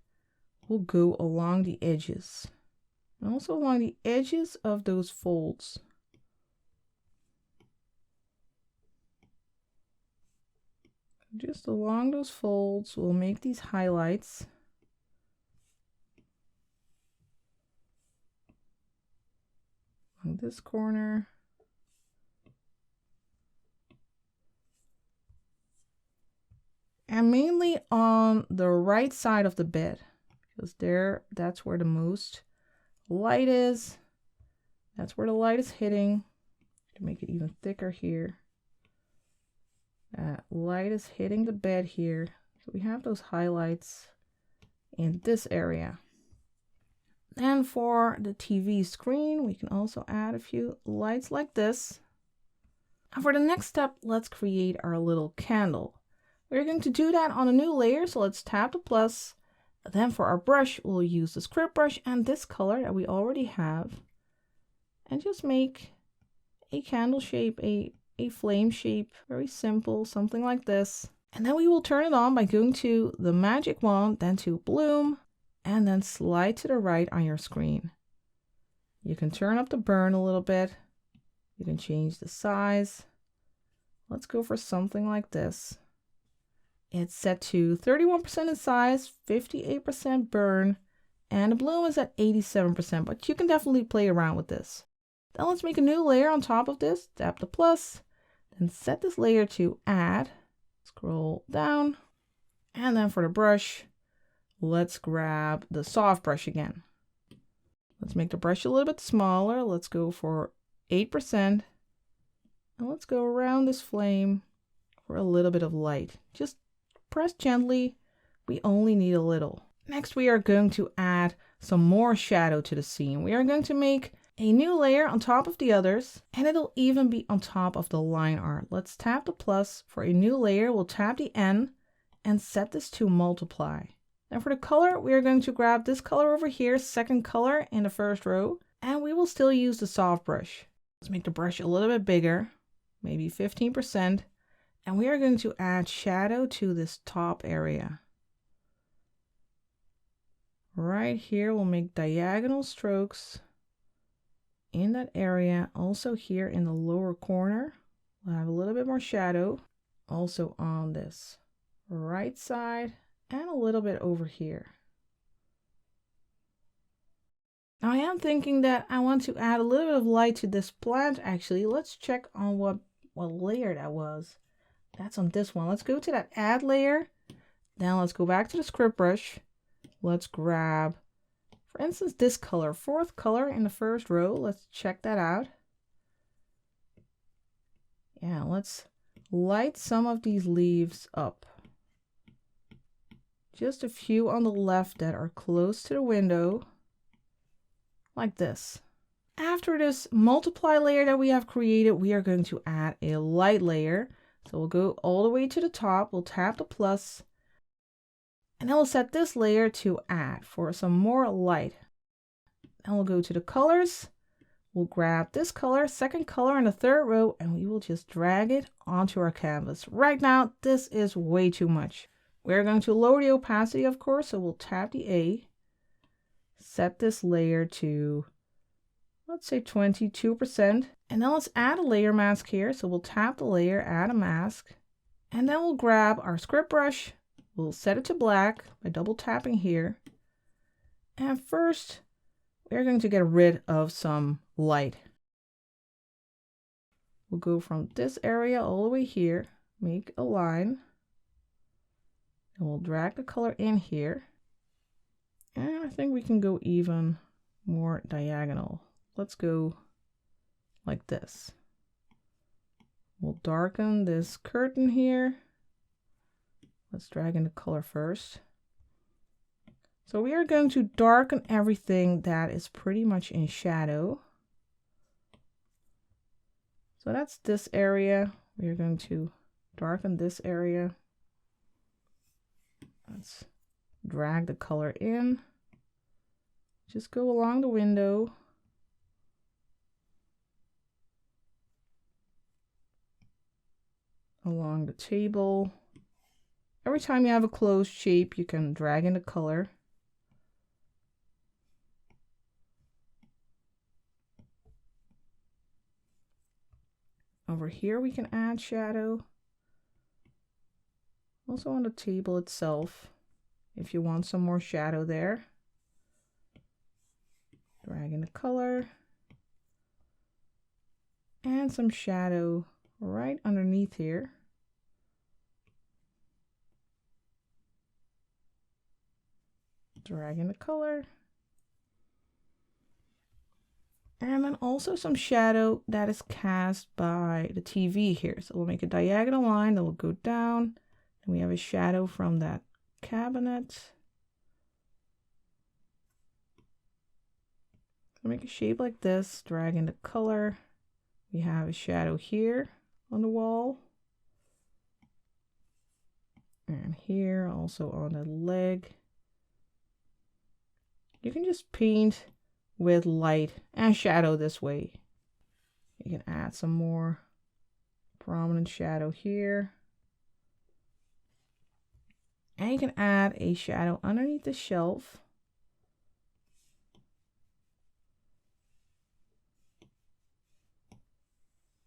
we'll go along the edges. And also along the edges of those folds. Just along those folds, we'll make these highlights. On this corner. And mainly on the right side of the bed, because that's where the most light is. That's where the light is hitting. To make it even thicker here. That light is hitting the bed here. So we have those highlights in this area. And for the TV screen, we can also add a few lights like this. And for the next step, let's create our little candle. We're going to do that on a new layer, so let's tap the plus. Then for our brush, we'll use the script brush and this color that we already have. And just make a candle shape, a flame shape, very simple, something like this. And then we will turn it on by going to the magic wand, then to bloom, and then slide to the right on your screen. You can turn up the burn a little bit. You can change the size. Let's go for something like this. It's set to 31% in size, 58% burn, and the bloom is at 87%, but you can definitely play around with this. Then let's make a new layer on top of this, tap the plus, then set this layer to add, scroll down, and then for the brush, let's grab the soft brush again. Let's make the brush a little bit smaller. Let's go for 8%, and let's go around this flame for a little bit of light. Just press gently, we only need a little. Next, we are going to add some more shadow to the scene. We are going to make a new layer on top of the others, and it'll even be on top of the line art. Let's tap the plus. For a new layer, we'll tap the N and set this to multiply. Now for the color, we are going to grab this color over here, second color in the first row, and we will still use the soft brush. Let's make the brush a little bit bigger. maybe 15%. And we are going to add shadow to this top area. Right here, we'll make diagonal strokes in that area. Also here in the lower corner, we'll have a little bit more shadow. Also on this right side and a little bit over here. Now I am thinking that I want to add a little bit of light to this plant actually. Let's check on what layer that was. That's on this one. Let's go to that add layer. Then let's go back to the script brush. Let's grab, for instance, this color, fourth color in the first row. Let's check that out. Yeah, let's light some of these leaves up. Just a few on the left that are close to the window, like this. After this multiply layer that we have created, we are going to add a light layer. So we'll go all the way to the top, we'll tap the plus, and then we'll set this layer to add for some more light. Then we'll go to the colors, we'll grab this color, second color in the third row, and we will just drag it onto our canvas. Right now, this is way too much. We're going to lower the opacity, of course, so we'll tap the A, set this layer to, let's say 22%. And then let's add a layer mask here. So we'll tap the layer, add a mask, and then we'll grab our script brush. We'll set it to black by double tapping here. And first, we're going to get rid of some light. We'll go from this area all the way here, make a line, and we'll drag the color in here. And I think we can go even more diagonal. Let's go like this. We'll darken this curtain here. Let's drag in the color first. So we are going to darken everything that is pretty much in shadow. So that's this area. We are going to darken this area. Let's drag the color in. Just go along the window. Along the table. Every time you have a closed shape, you can drag in the color. Over here, we can add shadow. Also on the table itself, if you want some more shadow there. Drag in the color. And some shadow right underneath here. Drag in the color. And then also some shadow that is cast by the TV here. So we'll make a diagonal line that will go down. And we have a shadow from that cabinet. So make a shape like this, drag in the color. We have a shadow here on the wall. And here also on the leg. You can just paint with light and shadow this way. You can add some more prominent shadow here. And you can add a shadow underneath the shelf.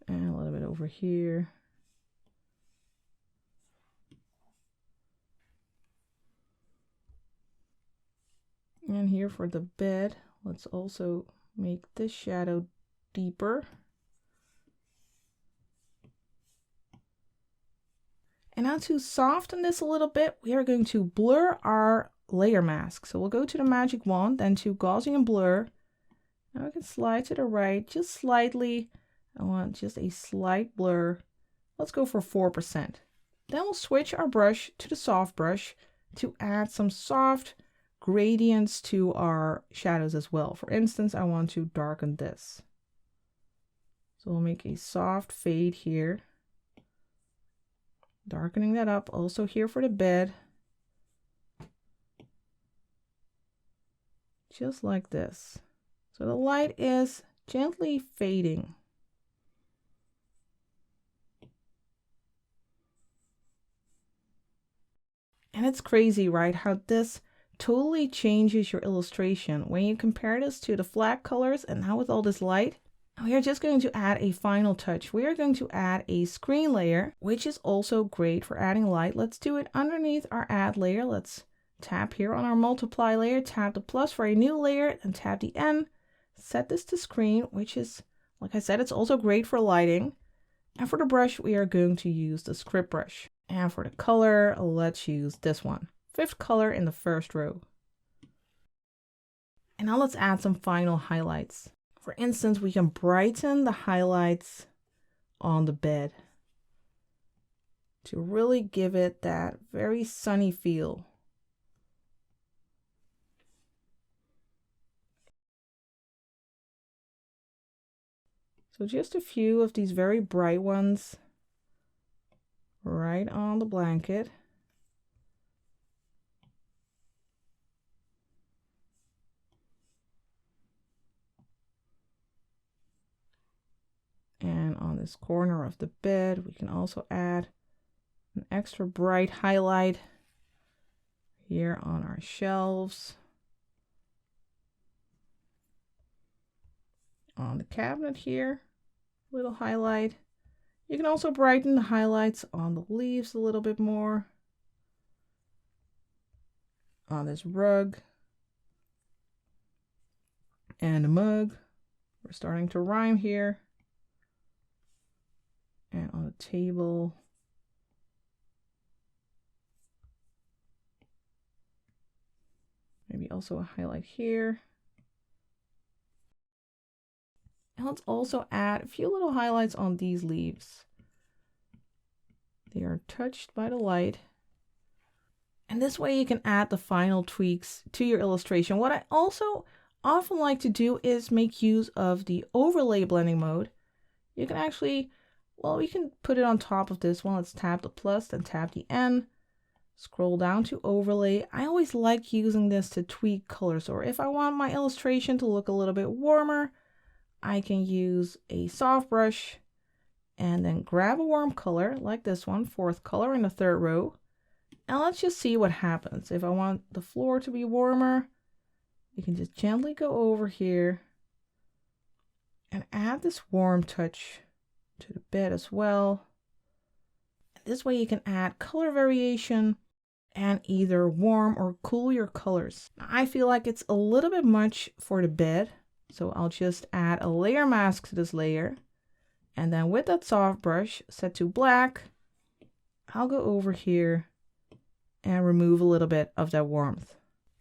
And a little bit over here. And here for the bed, let's also make this shadow deeper. And now to soften this a little bit, we are going to blur our layer mask. So we'll go to the magic wand, then to Gaussian blur. Now we can slide to the right just slightly. I want just a slight blur. Let's go for 4%. Then we'll switch our brush to the soft brush to add some soft gradients to our shadows as well. For instance, I want to darken this. So we'll make a soft fade here. Darkening that up. Also here for the bed. Just like this. So the light is gently fading. And it's crazy, right? How this totally changes your illustration when you compare this to the flat colors and now with all this light. We are just going to add a final touch. We are going to add a screen layer, which is also great for adding light. Let's do it underneath our add layer. Let's tap here on our multiply layer, tap the plus for a new layer, and tap the N. Set this to screen, which is, like I said, it's also great for lighting. And for the brush, we are going to use the script brush. And for the color, let's use this one. 5th color in the 1st row. And now let's add some final highlights. For instance, we can brighten the highlights on the bed to really give it that very sunny feel. So just a few of these very bright ones right on the blanket. And on this corner of the bed, we can also add an extra bright highlight here on our shelves. On the cabinet here, little highlight. You can also brighten the highlights on the leaves a little bit more. On this rug and a mug. We're starting to rhyme here. And on the table. Maybe also a highlight here. And let's also add a few little highlights on these leaves. They are touched by the light. And this way you can add the final tweaks to your illustration. What I also often like to do is make use of the overlay blending mode. You can actually, well, we can put it on top of this one. Let's tap the plus, then tap the N. Scroll down to overlay. I always like using this to tweak colors, or if I want my illustration to look a little bit warmer, I can use a soft brush and then grab a warm color like this one, 4th color in the 3rd row. And let's just see what happens. If I want the floor to be warmer, you can just gently go over here and add this warm touch to the bed as well. This way you can add color variation and either warm or cool your colors. Now, I feel like it's a little bit much for the bed, so I'll just add a layer mask to this layer. And then with that soft brush set to black, I'll go over here and remove a little bit of that warmth.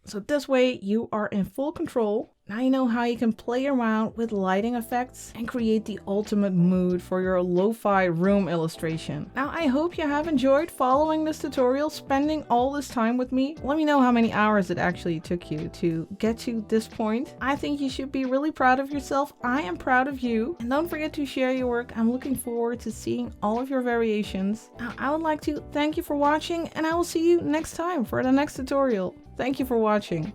So this way you are in full control. Now you know how you can play around with lighting effects and create the ultimate mood for your lo-fi room illustration. Now I hope you have enjoyed following this tutorial, spending all this time with me. Let me know how many hours it actually took you to get to this point. I think you should be really proud of yourself. I am proud of you. And don't forget to share your work. I'm looking forward to seeing all of your variations. Now I would like to thank you for watching, and I will see you next time for the next tutorial. Thank you for watching.